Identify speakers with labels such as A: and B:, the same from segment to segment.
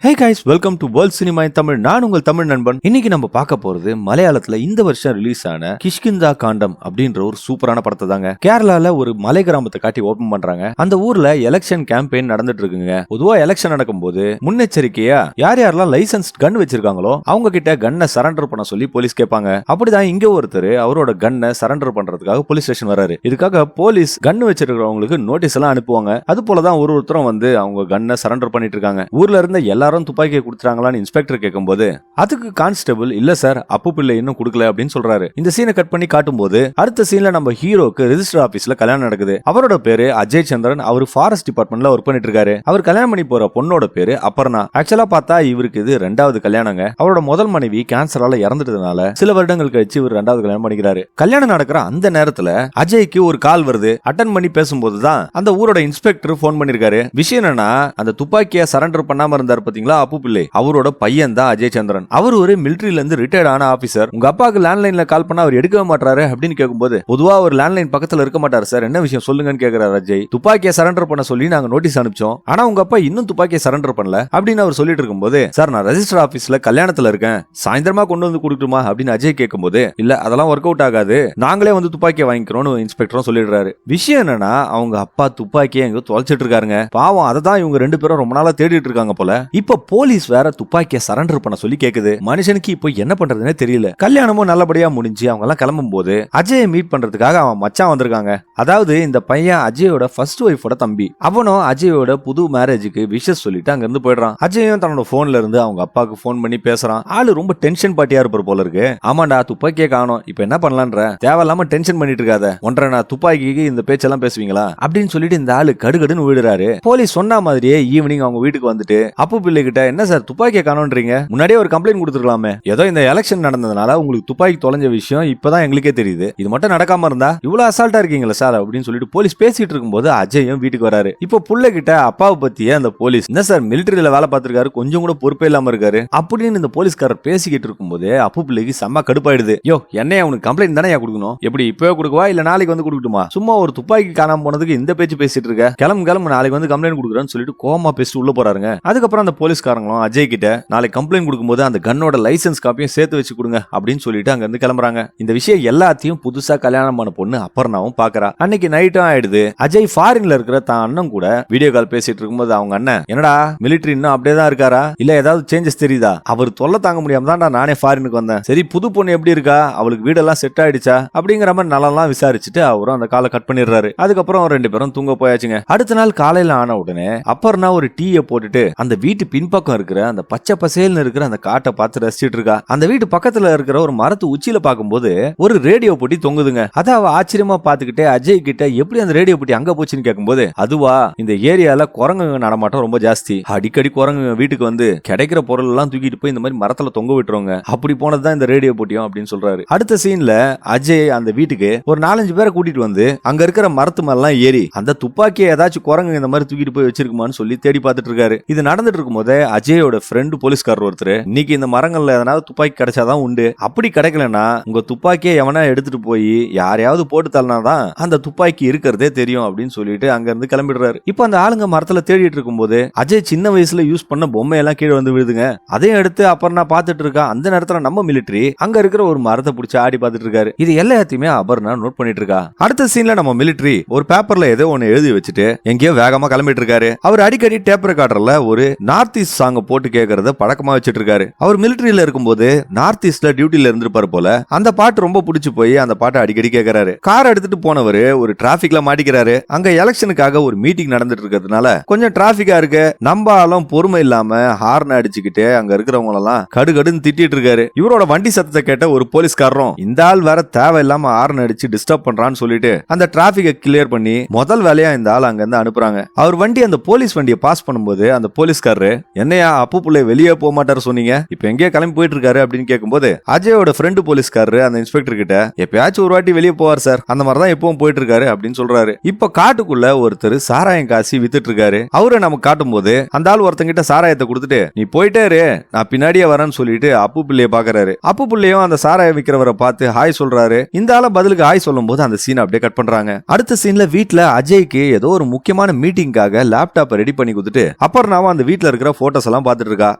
A: Hey guys, welcome to world cinema இன் தமிழ். நான் உங்கள் தமிழ் நண்பன். இன்னைக்கு நம்ம பார்க்க போறது மலையாளத்துல இந்த வருஷம் ரிலீஸ் ஆன கிஷ்கிந்தா காண்டம் அப்படின்ற ஒரு சூப்பரான படத்தை தாங்க. கேரளால ஒரு மலை கிராமத்தை காட்டி ஓபன் பண்றாங்க. அந்த ஊர்ல எலெக்ஷன் கேம்பெயின் நடந்துட்டு இருக்குங்க. பொதுவா எலெக்ஷன் நடக்கும்போது முன்னெச்சரிக்கையா யார் யாரெல்லாம் லைசன்ஸ் கன் வச்சிருக்காங்களோ அவங்க கிட்ட கன்னை சரண்டர் பண்ண சொல்லி போலீஸ் கேட்பாங்க. அப்படிதான் இங்க ஒருத்தர் அவரோட கன்னை சரண்டர் பண்றதுக்காக போலீஸ் ஸ்டேஷன் வராரு. இதுக்காக போலீஸ் கன் வச்சிருக்கிறவங்களுக்கு நோட்டீஸ் எல்லாம் அனுப்புவாங்க. அது போலதான் ஒருத்தரும் வந்து அவங்க கன்னை சரண்டர் பண்ணிட்டு இருக்காங்க. ஊர்ல இருந்த எல்லாரும் துப்பாக்கியை கொடுத்துறாங்களான்னு இன்ஸ்பெக்டர் கேட்கும்போது அதுக்கு கான்ஸ்டபிள் இல்ல சார், அப்பு பிள்ளை இன்னும் கொடுக்கல அப்படின்னு சொல்றாரு. இந்த சீனை கட் பண்ணி காட்டும் போது அடுத்த சீன்ல நம்ம ஹீரோக்கு ரெஜிஸ்டர் ஆபீஸ்ல கல்யாணம் நடக்குது. அவரோட பேரு அஜய் சந்திரன். அவர் ஃபாரஸ்ட் டிபார்ட்மெண்ட்ல ஒர்க் பண்ணிட்டு இருக்காரு. அவர் கல்யாணம் பண்ணி போற பொண்ணோட பேரு அபர்ணா. ஆக்சுவலா பார்த்தா இவருக்கு இது ரெண்டாவது கல்யாணங்க. அவரோட முதல் மனைவி கேன்சரால இறந்துட்டதுனால சில வருடங்கள் கழிச்சு இவர் ரெண்டாவது கல்யாணம் பண்ணிக்கிறாரு. கல்யாணம் நடக்கிற அந்த நேரத்துல அஜய்க்கு ஒரு கால் வருது. அட்டன் பண்ணி பேசும்போதுதான் அந்த ஊரோட இன்ஸ்பெக்டர் போன் பண்ணிருக்காரு. விஷயம் என்னன்னா, அந்த துப்பாக்கியை சரண்டர் பண்ணாம இருந்தாரு பாத்தீங்களா அப்பு பிள்ளை, அவரோட பையன் தான் அஜய் சந்திரன். அவர் ஒரு மிலிட்டரியில இருந்து ரிட்டையர்ட் ஆன ஆபீசர். உங்க அப்பாவுக்கு லேண்ட்லைன்ல கால் பண்ணா அவர் எடுக்கவே மாட்டாரு அப்படின்னு கேட்கும்போது, பொதுவா ஒரு லேண்ட்லைன் பக்கத்துல இருக்க மாட்டாரு சார், என்ன விஷயம் சொல்லுங்கன்னு கேக்குறாரு அஜய். துப்பாக்கியை சரண்டர் பண்ண சொல்லி நாங்க நோட்டீஸ் அனுப்பிச்சோம், ஆனா உங்க அப்பா இன்னும் துப்பாக்கியை சரண்டர் பண்ணல அப்படின்னு அவர் சொல்லிட்டு இருக்கும்போது, சார் நான் ரெஜிஸ்டர் ஆபீஸ்ல கல்யாணத்துல இருக்கேன், சாயந்தரமா கொண்டு வந்து கொடுக்கணுமா அப்படின்னு அஜய் கேட்கும்போது, இல்ல அதெல்லாம் ஒர்க் அவுட் ஆகாது, நாங்களே வந்து துப்பாக்கியை வாங்கிக்கிறோம்னு இன்ஸ்பெக்டரும் சொல்லிடுறாரு. விஷயம் என்னன்னா, அவங்க அப்பா துப்பாக்கியை எங்க தொலைச்சிட்டு இருக்காருங்க. பாவம், அதை தான் இவங்க ரெண்டு பேரும் ரொம்ப நாளா தேடிட்டு இருக்காங்க போல. இப்ப போலீஸ் வேற துப்பாக்கியை சரண்டர் பண்ண சொல்லி கேக்குது. மனுஷனுக்கு இப்போ என்ன பண்றதுன்னு தெரியல. கல்யாணமும் நல்லபடியா முடிஞ்சு அவங்க எல்லாம் கிளம்பும் போது அஜயை மீட் பண்றதுக்காக அவன் மச்சான் வந்திருக்காங்க. அதாவது இந்த பையன் அஜயோட ஃபர்ஸ்ட் ஒய்ஃபோட தம்பி. அவனும் அஜயோட புது மேரேஜுக்கு விஷஸ் சொல்லிட்டு அங்க இருந்து போயிடுறான். அஜயும் தன்னோட போன்ல இருந்து அவங்க அப்பாவுக்கு போன் பண்ணி பேசுறான். ஆளு ரொம்ப டென்ஷன் பாட்டியா இருப்பார் போல இருக்கு. ஆமாண்டா, துப்பாக்கியே காணோம், இப்ப என்ன பண்ணலான்ற, தேவையில்லாம டென்ஷன் பண்ணிட்டு இருக்காத, ஒன்றரை நான் துப்பாக்கிக்கு இந்த பேச்செல்லாம் பேசுவீங்களா அப்படின்னு சொல்லிட்டு இந்த ஆளு கடுகடுன்னு விடுறாரு. போலீஸ் சொன்ன மாதிரியே ஈவினிங் அவங்க வீட்டுக்கு வந்துட்டு அப்பு பிள்ளை கிட்ட, என்ன சார் துப்பாக்கியை காணோன்றீங்க, முன்னாடியே ஒரு கம்ப்ளைண்ட் கொடுத்துருக்கலாமே, ஏதோ இந்த எலெக்ஷன் நடந்ததுனால உங்களுக்கு துப்பாக்கி தொலைஞ்ச விஷயம் இப்பதான் எங்களுக்கே தெரியுது, இது மட்டும் நடக்காம இருந்தா இவ்வளவு அசால்ட்டா இருக்கீங்களா சார் அப்படின்னு சொல்லிட்டு போலீஸ் பேசிட்டு இருக்கும்போது அஜயும் வீட்டுக்கு வராரு. இப்போ புள்ள கிட்ட அப்பாவை பத்தியே அந்த போலீஸ், என்ன சார் மிலிட்டரியில வேலை பார்த்திருக்காரு, கொஞ்சம் கூட பொறுப்பே இல்லாம இருக்காரு அப்படின்னு இந்த போலீஸ்காரர் பேசிக்கிட்டு இருக்கும்போது அப்பு பிள்ளைக்கு செம்ம கடுப்பாயிடுது. யோ, என்னைய உனக்கு கம்ப்ளைண்ட் தானே கொடுக்கணும், எப்படி இப்பவே கொடுக்கவா இல்ல நாளைக்கு வந்து கொடுக்கட்டுமா, சும்மா ஒரு துப்பாக்கி காணாம போனதுக்கு இந்த பேச்சு பேசிட்டு இருக்க, கிளம்பு நாளைக்கு வந்து கம்ப்ளைண்ட் கொடுக்குறேன்னு சொல்லிட்டு கோமா பேசிட்டு உள்ள போறாருங்க. அதுக்கப்புறம் அந்த போலீஸ்காரங்களும் அஜய் கிட்ட நாளைக்கு கம்ப்ளைண்ட் கொடுக்கும்போது அந்த கன்னோட லைசன்ஸ் காப்பியும் சேர்த்து வச்சு கொடுங்க அப்படின்னு சொல்லிட்டு அங்க இருந்து கிளம்புறாங்க. இந்த விஷயம் எல்லாத்தையும் புதுசா கல்யாணம் பண்ண பொண்ணு அபர்ணாவும் பாக்குறா. அன்னைக்கு நைட்டும் ஆயிடுது. அஜய் ஃபாரின்ல இருக்கிற தான் அண்ணன் கூட வீடியோ கால் பேசிட்டு இருக்கும்போது அவங்க அண்ணன், என்னடா மிலிட்டரி இன்னும் அப்படியே தான் இருக்காரா, இல்ல ஏதாவது சேஞ்சஸ் தெரியுதா, அவர் தொல்லை தாங்க முடியாம தான் நானே ஃபாரினுக்கு வந்தேன், சரி புது பொண்ணு எப்படி இருக்கா, அவளுக்கு வீடெல்லாம் செட் ஆயிடுச்சா அப்படிங்கிற மாதிரி நல்லா விசாரிச்சுட்டு அவரும் அந்த காலை கட் பண்ணிடுறாரு. அதுக்கப்புறம் ரெண்டு பேரும் தூங்க போயாச்சுங்க. அடுத்த நாள் காலையில ஆன உடனே அபர்ணா ஒரு டீயை போட்டுட்டு அந்த வீட்டு பின்பக்கம் இருக்கிற அந்த பச்சை பசேல்னு இருக்கிற அந்த காட்டை பார்த்து ரசிச்சிட்டு இருக்கா. அந்த வீட்டு பக்கத்துல இருக்கிற ஒரு மரத்து உச்சியில பார்க்கும்போது ஒரு ரேடியோ பெட்டி தொங்குதுங்க. அத அவ ஆச்சரியமா பாத்துக்கிட்டே அஜய் கிட்ட, எப்படி அந்த ரேடியோ பெட்டி அங்க போச்சுன்னு கேட்கும்போது, அதுவா, இந்த ஏரியால குரங்குங்க நடமாட்டம் ரொம்ப ஜாஸ்தி, அடிக்கடி குரங்குங்க வீட்டுக்கு வந்து கிடைக்கிற பொருள் எல்லாம் தூக்கிட்டு போய் இந்த மாதிரி மரத்துல தொங்க விட்டுருவாங்க, அப்படி போனதுதான் இந்த ரேடியோ பெட்டியும் அப்படின்னு சொல்றாரு. அடுத்த சீன்ல அஜய் அந்த வீட்டுக்கு ஒரு 4-5 பேரை கூட்டிட்டு வந்து அங்க இருக்கிற மரத்து மேலாம் ஏறி அந்த துப்பாக்கியை ஏதாச்சும் குரங்கு இந்த மாதிரி தூக்கிட்டு போய் வச்சிருக்குமான்னு சொல்லி தேடி பார்த்துட்டு இருக்காரு. இது நடந்துட்டு இருக்கும் போது அஜயோட ஃப்ரெண்டு போலீஸ்காரர் ஒருத்தர், இன்னைக்கு இந்த மரங்கள்ல எதனாவது துப்பாக்கி கிடைச்சாதான் உண்டு, அப்படி கிடைக்கலன்னா உங்க துப்பாக்கியை எவனா எடுத்துட்டு போய் யாரையாவது போட்டு தள்ளனாதான் அந்த துப்பாக்கி இருக்கிறதே தெரியும் அப்படின்னு சொல்லிட்டு அங்க இருந்து கிளம்பிடுறாரு. இப்ப அந்த ஆளுங்க மரத்துல தேடிட்டு இருக்கும் போது அஜய் சின்ன வயசுல யூஸ் பண்ண பொம்மையெல்லாம் கீழே வந்து விழுதுங்க. அதையும் எடுத்து அபர்ணா பாத்துட்டு இருக்கா. அந்த நேரத்துல நம்ம மிலிட்டரி அங்க இருக்கிற ஒரு மரத்தை பிடிச்சி ஆடி பாத்துட்டு இருக்காரு. இது எல்லாத்தையுமே அபர்ணா நோட் பண்ணிட்டு இருக்கா. அடுத்த சீன்ல நம்ம மிலிட்டரி ஒரு பேப்பர்ல ஏதோ ஒன்னு எழுதி வச்சுட்டு எங்கேயோ வேகமா கிளம்பிட்டு இருக்காரு. அவர் அடிக்கடி டேப் ரெக்கார்டர்ல ஒரு நார்த் ஈஸ்ட் சாங் போட்டு கேட்கறத பழக்கமா வச்சிட்டு இருக்காரு. அவர் மிலிட்டரியில இருக்கும்போது நார்த் ஈஸ்ட்ல டியூட்டில இருந்திருப்பாரு போல. அந்த பாட்டு ரொம்ப பிடிச்சு போய் அந்த பாட்டை அடிக்கடி கேட்கறாரு. கார் எடுத்துட்டு போனவரு ஒரு டிராபிக்ல மாட்டிக்கிறாரு. அங்க எலெக்ஷனுக்காக ஒரு மீட்டிங் நடந்துட்டு இருக்கிறதுனால கொஞ்சம் டிராபிக்கா இருக்கு. நம்பாலும் பொறுமை இல்லாம ஹார்ன் அடிச்சுக்கிட்டு அங்க இருக்கிறவங்க எல்லாம் கடுகடுன்னு திட்டிட்டு இருக்காரு. இவரோட வண்டி சத்தத்தை கேட்ட ஒரு போலீஸ்காரரும், இந்த ஆள் வேற தேவையில்லாம ஹார்ன் அடிச்சு டிஸ்டர்ப் பண்றான்னு சொல்லிட்டு அந்த டிராபிக்கை கிளியர் பண்ணி முதல் வேலையா இந்த ஆள் அங்க இருந்து அனுப்புறாங்க. அவர் வண்டி அந்த போலீஸ் வண்டியை பாஸ் பண்ணும்போது அந்த போலீஸ்காரரு, என்னையா அப்பு பிள்ளை வெளியே போக மாட்டாரு சொன்னீங்க, இப்ப எங்கேயே கிளம்பி போயிட்டு இருக்காரு அப்படின்னு கேட்கும்போது அஜயோட ஃப்ரெண்டு போலீஸ்காரரு அந்த இன்ஸ்பெக்டர் கிட்ட, எப்பயாச்சும் ஒரு வாட்டி வெளியே போவார் சார், அந்த மாதிரிதான் எப்பவும் போயிட்டு இருக்காரு அப்படின்னு சொல்றாரு. இப்ப காட்டுக்குள்ள ஒருத்தர் சாராயம் காசி வித்துட்டு இருக்காரு. அவரை நமக்கு காட்டும் போது அந்த ஆள் ஒருத்தங்கிட்ட சாராயத்தை கொடுத்துட்டு, நீ போயிட்டே இரு, நான் பின்னாடியே வரேன்னு சொல்லிட்டு அப்பு பிள்ளைய பாக்குறாரு. அப்பு பிள்ளையும் அந்த சாராயம் விக்கிறவரை பார்த்து ஹாய் சொல்றாரு. இந்த ஆள பதிலுக்கு ஹாய் சொல்லும் போது அந்த சீன் அப்படியே கட் பண்றாங்க. அடுத்த சீன்ல வீட்டுல அஜய்க்கு ஏதோ ஒரு முக்கியமான மீட்டிங்காக லேப்டாப் ரெடி பண்ணி கொடுத்துட்டு அபர்ணாவும் அந்த வீட்டுல இருக்கிற போட்டோஸ் எல்லாம் பாத்துட்டு இருக்கா.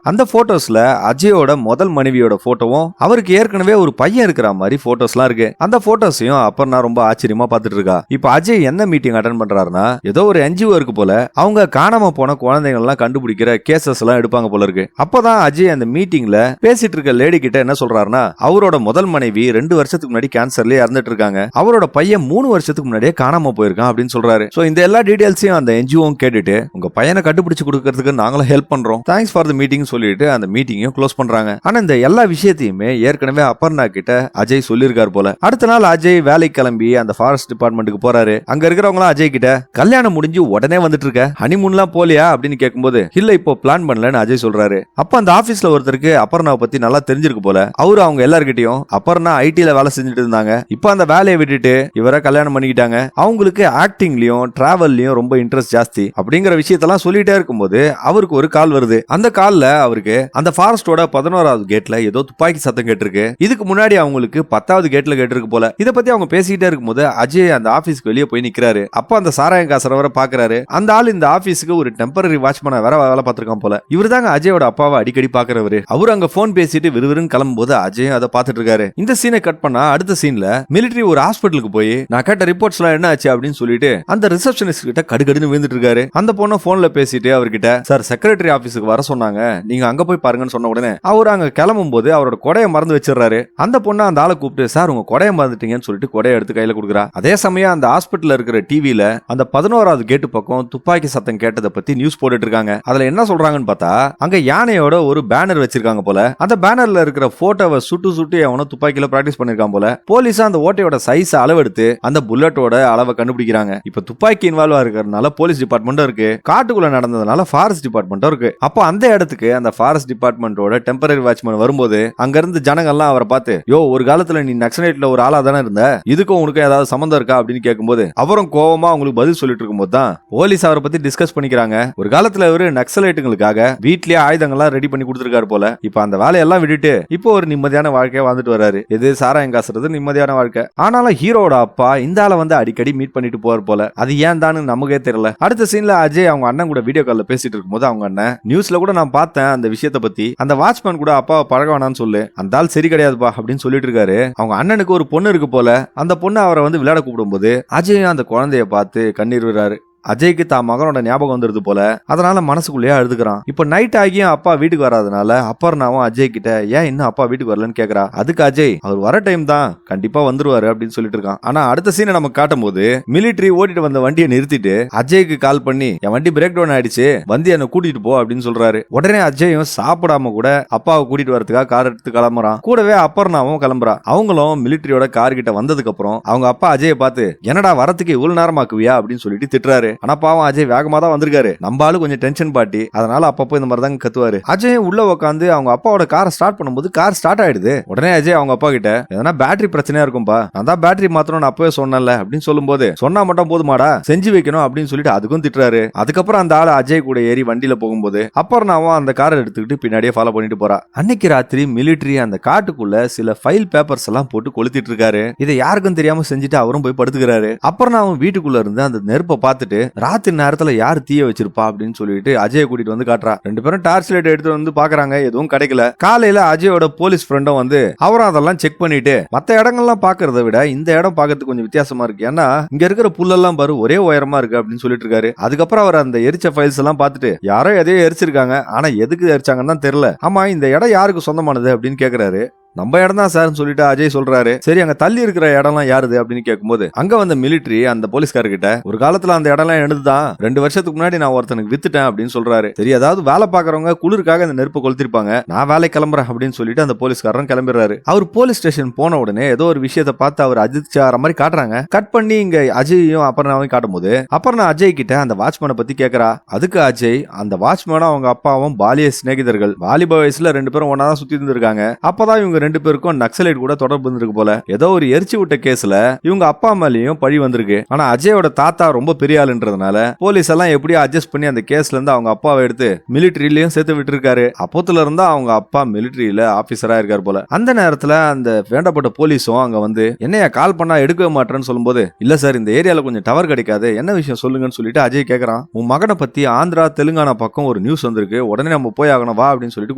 A: அந்த போட்டோஸ்ல அஜயோட முதல் மனைவியோட போட்டோவும் அவருக்கு ஏற்கனவே ஒரு பையன் இருக்கிற மாதிரி போட்டோஸ் எல்லாம் இருக்கு. அந்த போட்டோஸையும் அப்பர்னா ரொம்ப ஆச்சரியமா பாத்துட்டு இருக்கா. இப்ப அஜய் என்ன மீட்டிங் அட்டென்ட் பண்றாருன்னா ஏதோ ஒரு NGO இருக்கு போல, அவங்க காணாம போன குழந்தைகள் எல்லாம் கண்டுபிடிக்கிற கேசஸ் எல்லாம் எடுப்பாங்க போல இருக்கு. அப்பதான் அஜய் அந்த மீட்டிங்ல பேசிட்டு இருக்க லேடி கிட்ட என்ன சொல்றாருன்னா, அவரோட முதல் மனைவி 2 வருஷத்துக்கு முன்னாடி கேன்சர்லயே இறந்துட்டு இருக்காங்க, அவரோட பையன் 3 வருஷத்துக்கு முன்னாடியே காணாம போயிருக்கான் அப்படின்னு சொல்றாரு. சோ இந்த எல்லா டீடைல்ஸையும் அந்த NGO கேட்டுட்டு உங்க பையனை கண்டுபிடிச்சு கொடுக்கறதுக்கு நாங்களும் ஹெல்ப் பண்றோம், தேங்க்ஸ் ஃபார் தி மீட்டிங் சொல்லிட்டு அந்த மீட்டிங்கையும் க்ளோஸ் பண்றாங்க. ஆனா இந்த எல்லா விஷயத்தையுமே ஏற்கனவே அப்பர்னா கிட்ட அஜய் சொல்லியிருக்காரு போல. அடுத்த நாள் அஜய் வேலைக்கு கிளம்பி அந்த ஃபாரஸ்ட் டிபார்ட்மெண்ட்டுக்கு போறாரு. அங்க இருக்கிறவங்க அஜய் கிட்ட கல்யாணம் முடிஞ்சு உடனே வந்துட்டு இருக்க, ஹனிமூன்லாம் போலியா அப்படின்னு கேட்கும்போது இல்ல இப்போ பிளான் பண்ணலன்னு அஜய் சொல்றாரு. அப்ப அந்த ஆபீஸ்ல ஒருத்தருக்கு அப்பர்னாவை பத்தி நல்லா தெரிஞ்சிருக்கு போல. அவரு அவங்க எல்லார்கிட்டயும் அப்பர்னா ஐடில வேலை செஞ்சுட்டு இருந்தாங்க, இப்ப அந்த வேலையை விட்டுட்டு இவரை கல்யாணம் பண்ணிக்கிட்டாங்க, அவங்களுக்கு ஆக்டிங்லயும் டிராவல்லயும் ரொம்ப இன்ட்ரெஸ்ட் ஜாஸ்தி அப்படிங்கிற விஷயத்தெல்லாம் சொல்லிட்டே இருக்கும்போது அவருக்கு ஒரு கால் வருது. அந்த கால்ல அவருக்கு அந்த ஃபாரஸ்டோட 11வது கேட்ல ஏதோ துப்பாக்கி சத்தம் கேட்டிருக்கு. இதுக்கு முன்னாடி அவங்களுக்கு 10வது கேட்ல கேட்டிருக்கு போல. இத பத்தி அவங்க பேசிக்கிட்டே இருக்கும்போது அஜய் அந்த ஆபீஸ்க்கு வெளியே போய் நிக்கிறாரு. அப்ப அந்த சாராயம் காசரவரை பாக்குறாரு. அந்த ஆள் இந்த ஆபீஸ்க்கு ஒரு டெம்பரரி வாட்ச்மேனா வேற வேலை பார்த்திருக்கான் போல. இவர் தாங்க அஜயோட அப்பாவை அடிக்கடி பாக்குறவரு. அவர் அங்க போன் பேசிட்டு விறுவிறுன்னு கிளம்பும் போது அஜய் அதை பார்த்துட்டு இருக்காரு. இந்த சீனை கட் பண்ணா அடுத்த சீன்ல மிலிட்டரி ஒரு ஹாஸ்பிட்டலுக்கு போய் நான் கேட்ட ரிப்போர்ட்ஸ் எல்லாம் என்ன ஆச்சு அப்படின்னு சொல்லிட்டு அந்த ரிசப்ஷனிஸ்ட் கிட்ட கடுகடுன்னு விழுந்துட்டு இருக்காரு. அந்த பொண்ணு போன்ல பேசிட்டு அவர்கிட்ட சார் செக்ரட்டரி ஆபீஸுக்கு வர சொன்னாங்க, நீங்க அங்க போய் பாருங்கன்னு சொன்ன உடனே அவர் அங்க கிளம்பும் போது அவரோட கொடையை மறந்து வச்சிடறாரு. அந்த பொண்ணு அந்த ஆளை கூப்பிட்டு சார் உங்க கொடையை மறந்துட்டீங்கன்னு சொல்லிட்டு கொடையை எடுத்து கையில கொடுக்குறா. அதே சமயம் அந்த ஹாஸ்பிட்டல்ல இருக்கிற டிவில அந்த 11வது கேட்டு பக்கம் துப்பாக்கி சத்தம் கேட்டதை பத்தி நியூஸ் போட்டுட்டு இருக்காங்க. அதுல என்ன சொல்றாங்கன்னு பார்த்தா அங்க யானையோட ஒரு பேனர் வச்சிருக்காங்க போல. அந்த பேனர்ல இருக்கிற போட்டோவை சுட்டு அவனும் துப்பாக்கியில பிராக்டிஸ் பண்ணிருக்கான் போல. போலீஸ் அந்த ஓட்டையோட சைஸ் அளவெடுத்து அந்த புல்லட்டோட அளவை கண்டுபிடிக்கிறாங்க. இப்ப துப்பாக்கி இன்வால்வ் இருக்கிறதுனால போலீஸ் டிபார்ட்மெண்ட்டும் இருக்கு, காட்டுக்குள்ள நடந்ததுனால ஃபாரஸ்ட் டிபார்ட்மெண்ட்டும் இருக்கு. அப்போ அந்த இடத்துக்கு அந்த ஃபாரஸ்ட் டிபார்ட்மெண்டோட டெம்பரரி வாட்ச்மேன் வரும்போது அங்க இருந்து ஜனங்கள்லாம் அவரை பார்த்து யோ ஒரு காலத்துல நீ நக்சலைட்ல ஒரு ஆளா தானே இருந்த, இதுக்கும் உனக்கு ஏதாவது சம்பந்தம் இருக்கா அப்படின்னு கேட்கும்போது அவரும் கோவமா அவங்களுக்கு பதில் சொல்லிட்டு இருக்கும்போது தான் போலீஸ் அவரை பத்தி டிஸ்கஸ் பண்ணிக்கிறாங்க. ஒரு காலத்துல இவரு நக்சலைட்டுகளுக்காக வீட்லயே ஆயுதங்கள்லாம் ரெடி பண்ணி கொடுத்திருக்காரு போல. இப்ப அந்த வேலையெல்லாம் விட்டுட்டு இப்போ ஒரு நிம்மதியான வாழ்க்கையை வாழ்ந்துட்டு வராரு. எது சாராயம் காசுறது நிம்மதியான வாழ்க்கை. ஆனாலும் ஹீரோட அப்பா இந்த ஆளை வந்து அடிக்கடி மீட் பண்ணிட்டு போவார் போல. அது ஏன் தான் நமக்கே தெரியல. அடுத்த சீன்ல அஜய் அவங்க அண்ணன் கூட வீடியோ கால்ல பேசிட்டு இருக்கும்போது அவங்க அண்ணன் நியூஸ்ல கூட நான் பார்த்தேன் அந்த விஷயத்தை பத்தி, அந்த வாட்ச்மேன் கூட அப்பாவை பழக வேணாம்னு சொல்லு, அந்த ஆள் சரி கிடையாதுப்பா அப்படின்னு சொல்லிட்டு இருக்காரு. அவங்க அண்ணனுக்கு ஒரு பொண்ணு இருக்கு போல. அந்த பொண்ணு அவரை வந்து விளையாட கூப்பிடும்போது அஜய் அந்த குழந்தைய பார்த்து கண்ணீர் விடுறாரு. அஜய்க்கு தான் மகனோட ஞாபகம் வந்துருது போல. அதனால மனசுக்குள்ளேயே அழுதுகிறான். இப்ப நைட் ஆகியும் அப்பா வீட்டுக்கு வராதனால அப்பர்னாவும் அஜய் கிட்ட ஏன் இன்னும் அப்பா வீட்டுக்கு வரலன்னு கேக்குறா. அதுக்கு அஜய் அவர் வர டைம் தான், கண்டிப்பா வந்துருவாரு அப்படின்னு சொல்லிட்டு இருக்கான். ஆனா அடுத்த சீனை நம்ம காட்டும் போது மிலிட்டரி ஓட்டிட்டு வந்த வண்டியை நிறுத்திட்டு அஜய்க்கு கால் பண்ணி என் வண்டி பிரேக் டவுன் ஆயிடுச்சு, வந்து என்ன கூட்டிட்டு போ அப்படின்னு சொல்றாரு. உடனே அஜயும் சாப்பிடாம கூட அப்பாவை கூட்டிட்டு வரதுக்காக கார் எடுத்து கிளம்புறான். கூடவே அப்பர்னாவும் கிளம்புறான். அவங்களும் மிலிட்டரியோட கார் கிட்ட வந்ததுக்கு அப்புறம் அவங்க அப்பா அஜயை பார்த்து என்னடா வரத்துக்கு இவ்வளவு நேரமாக்குவியா அப்படின்னு சொல்லிட்டு திட்டுறாரு. ஆனா பாவம் அஜய் வேகமா தான் வந்திருக்காரு. நம்பாலும் கொஞ்சம் டென்ஷன் பாட்டி, அதனால அப்பப்போ இந்த மாதிரி தான் கத்துவாரு. அஜய் உள்ள உட்காந்து அவங்க அப்பாவோட காரை ஸ்டார்ட் பண்ணும்போது கார் ஸ்டார்ட் ஆயிடுது. உடனே அஜய் அவங்க அப்பா கிட்ட எதனா பேட்டரி பிரச்சனையா இருக்கும்பா, நான் தான் பேட்டரி மாத்தணும்னு அப்பவே சொன்னல அப்படின்னு சொல்லும் போது சொன்னா மட்டும் போதுமாடா செஞ்சு வைக்கணும் அப்படின்னு சொல்லிட்டு அதுக்கும் திட்டுறாரு. அதுக்கப்புறம் அந்த ஆளு அஜய் கூட ஏறி வண்டியில போகும்போது அப்பர்னாவும் அந்த காரை எடுத்துக்கிட்டு பின்னாடியே ஃபாலோ பண்ணிட்டு போறா. அன்னைக்கு ராத்திரி மிலிட்டரி அந்த காட்டுக்குள்ள சில ஃபைல் பேப்பர்ஸ் எல்லாம் போட்டு கொளுத்திட்டு இருக்காரு. இதை யாருக்கும் தெரியாம செஞ்சுட்டு அவரும் போய் படுத்துக்கிறாரு. அப்பர்னாவும் வீட்டுக்குள்ள இருந்து அந்த நெருப்பை பார்த்துட்டு ராத்திரி நேரத்துல யாரு தீய வச்சிருப்பா அப்படின்னு சொல்லிட்டு அஜயை கூட்டிட்டு வந்து காட்டுறா. 2 பேரும் டார்ச் லைட் எடுத்து வந்து பாக்குறாங்க, எதுவும் கிடைக்கல. காலையில அஜயோட போலீஸ் ஃப்ரெண்டும் வந்து அவரும் அதெல்லாம் செக் பண்ணிட்டு மத்த இடங்கள்லாம் பாக்குறத விட இந்த இடம் பாக்கிறதுக்கு கொஞ்சம் வித்தியாசமா இருக்கு, ஏன்னா இங்க இருக்கிற புல்லெல்லாம் பாரு ஒரே உயரமா இருக்கு அப்படின்னு சொல்லிட்டு இருக்காரு. அதுக்கப்புறம் அவர் அந்த எரிச்ச ஃபைல்ஸ் எல்லாம் பார்த்துட்டு யாரோ எதையோ எரிச்சிருக்காங்க, ஆனா எதுக்கு எரிச்சாங்கன்னு தான் தெரியல. ஆமா இந்த இடம் யாருக்கு சொந்தமானது அப்படின்னு கேக்குறாரு. நம்ம இடம் தான் சார்னு சொல்லிட்டு அஜய் சொல்றாரு. சரி அங்க தள்ளி இருக்கிற இடம்லாம் யாருது அப்படின்னு கேட்கும்போது அங்க வந்த மிலிட்டரி அந்த போலீஸ்காரர்கிட்ட ஒரு காலத்துல அந்த இடம்லாம் எனதுதான், 2 வருஷத்துக்கு முன்னாடி நான் ஒருத்தனுக்கு வித்துட்டேன் அப்படின்னு சொல்றாரு. சரி அதாவது வேலை பாக்குறவங்க குளிருக்காக இந்த நெருப்பு கொளுத்திருப்பாங்க, நான் வேலை கிளம்புறேன் அப்படின்னு சொல்லிட்டு அந்த போலீஸ்காரன் கிளம்பிடுறாரு. அவர் போலீஸ் ஸ்டேஷன் போன உடனே ஏதோ ஒரு விஷயத்தை பார்த்து அவர் அதிர்ச்சியாகிற மாதிரி காட்டுறாங்க. கட் பண்ணி இங்க அஜயும் அப்பர்னாவையும் காட்டும் போது அப்பர்னா அஜய் கிட்ட அந்த வாட்ச்மேனை பத்தி கேக்குறா. அதுக்கு அஜய் அந்த வாட்ச்மேனும் அவங்க அப்பாவும் பாலிய சிநேகிதர்கள், வாலிப வயசுல 2 பேரும் ஒன்னா தான் சுத்தி இருந்திருக்காங்க, அப்பதான் இவங்க 2 பேருக்கும் நக்சலைட் கூட தொடர்பு இருந்திருக்கு போல. ஏதோ ஒரு எரிச்சு விட்ட கேஸ்ல இவங்க அப்பா மேலயும் பழி வந்திருக்கு. ஆனா அஜயோட தாத்தா ரொம்ப பெரிய ஆளுன்றதுனால போலீஸ் எல்லாம் எப்படியோ அட்ஜஸ்ட் பண்ணி அந்த கேஸ்ல இருந்து அவங்க அப்பாவை எடுத்து மிலிட்டரியிலயும் சேர்த்து விட்டு இருக்காரு. அப்போத்துல இருந்தா அவங்க அப்பா மிலிட்டரியில ஆபீசரா இருக்காரு போல. அந்த நேரத்துல அந்த வேண்டப்பட்ட போலீஸும் அங்க வந்து என்னையா கால் பண்ணா எடுக்கவே மாட்டேன்னு சொல்லும்போது, இல்ல சார் இந்த ஏரியால கொஞ்சம் டவர் கிடைக்காது, என்ன விஷயம் சொல்லுங்கன்னு சொல்லிட்டு அஜய் கேக்குறான். உன் மகனை பத்தி ஆந்திரா தெலுங்கானா பக்கம் ஒரு நியூஸ் வந்திருக்கு, உடனே நம்ம போய் ஆகணும் வா அப்படின்னு சொல்லிட்டு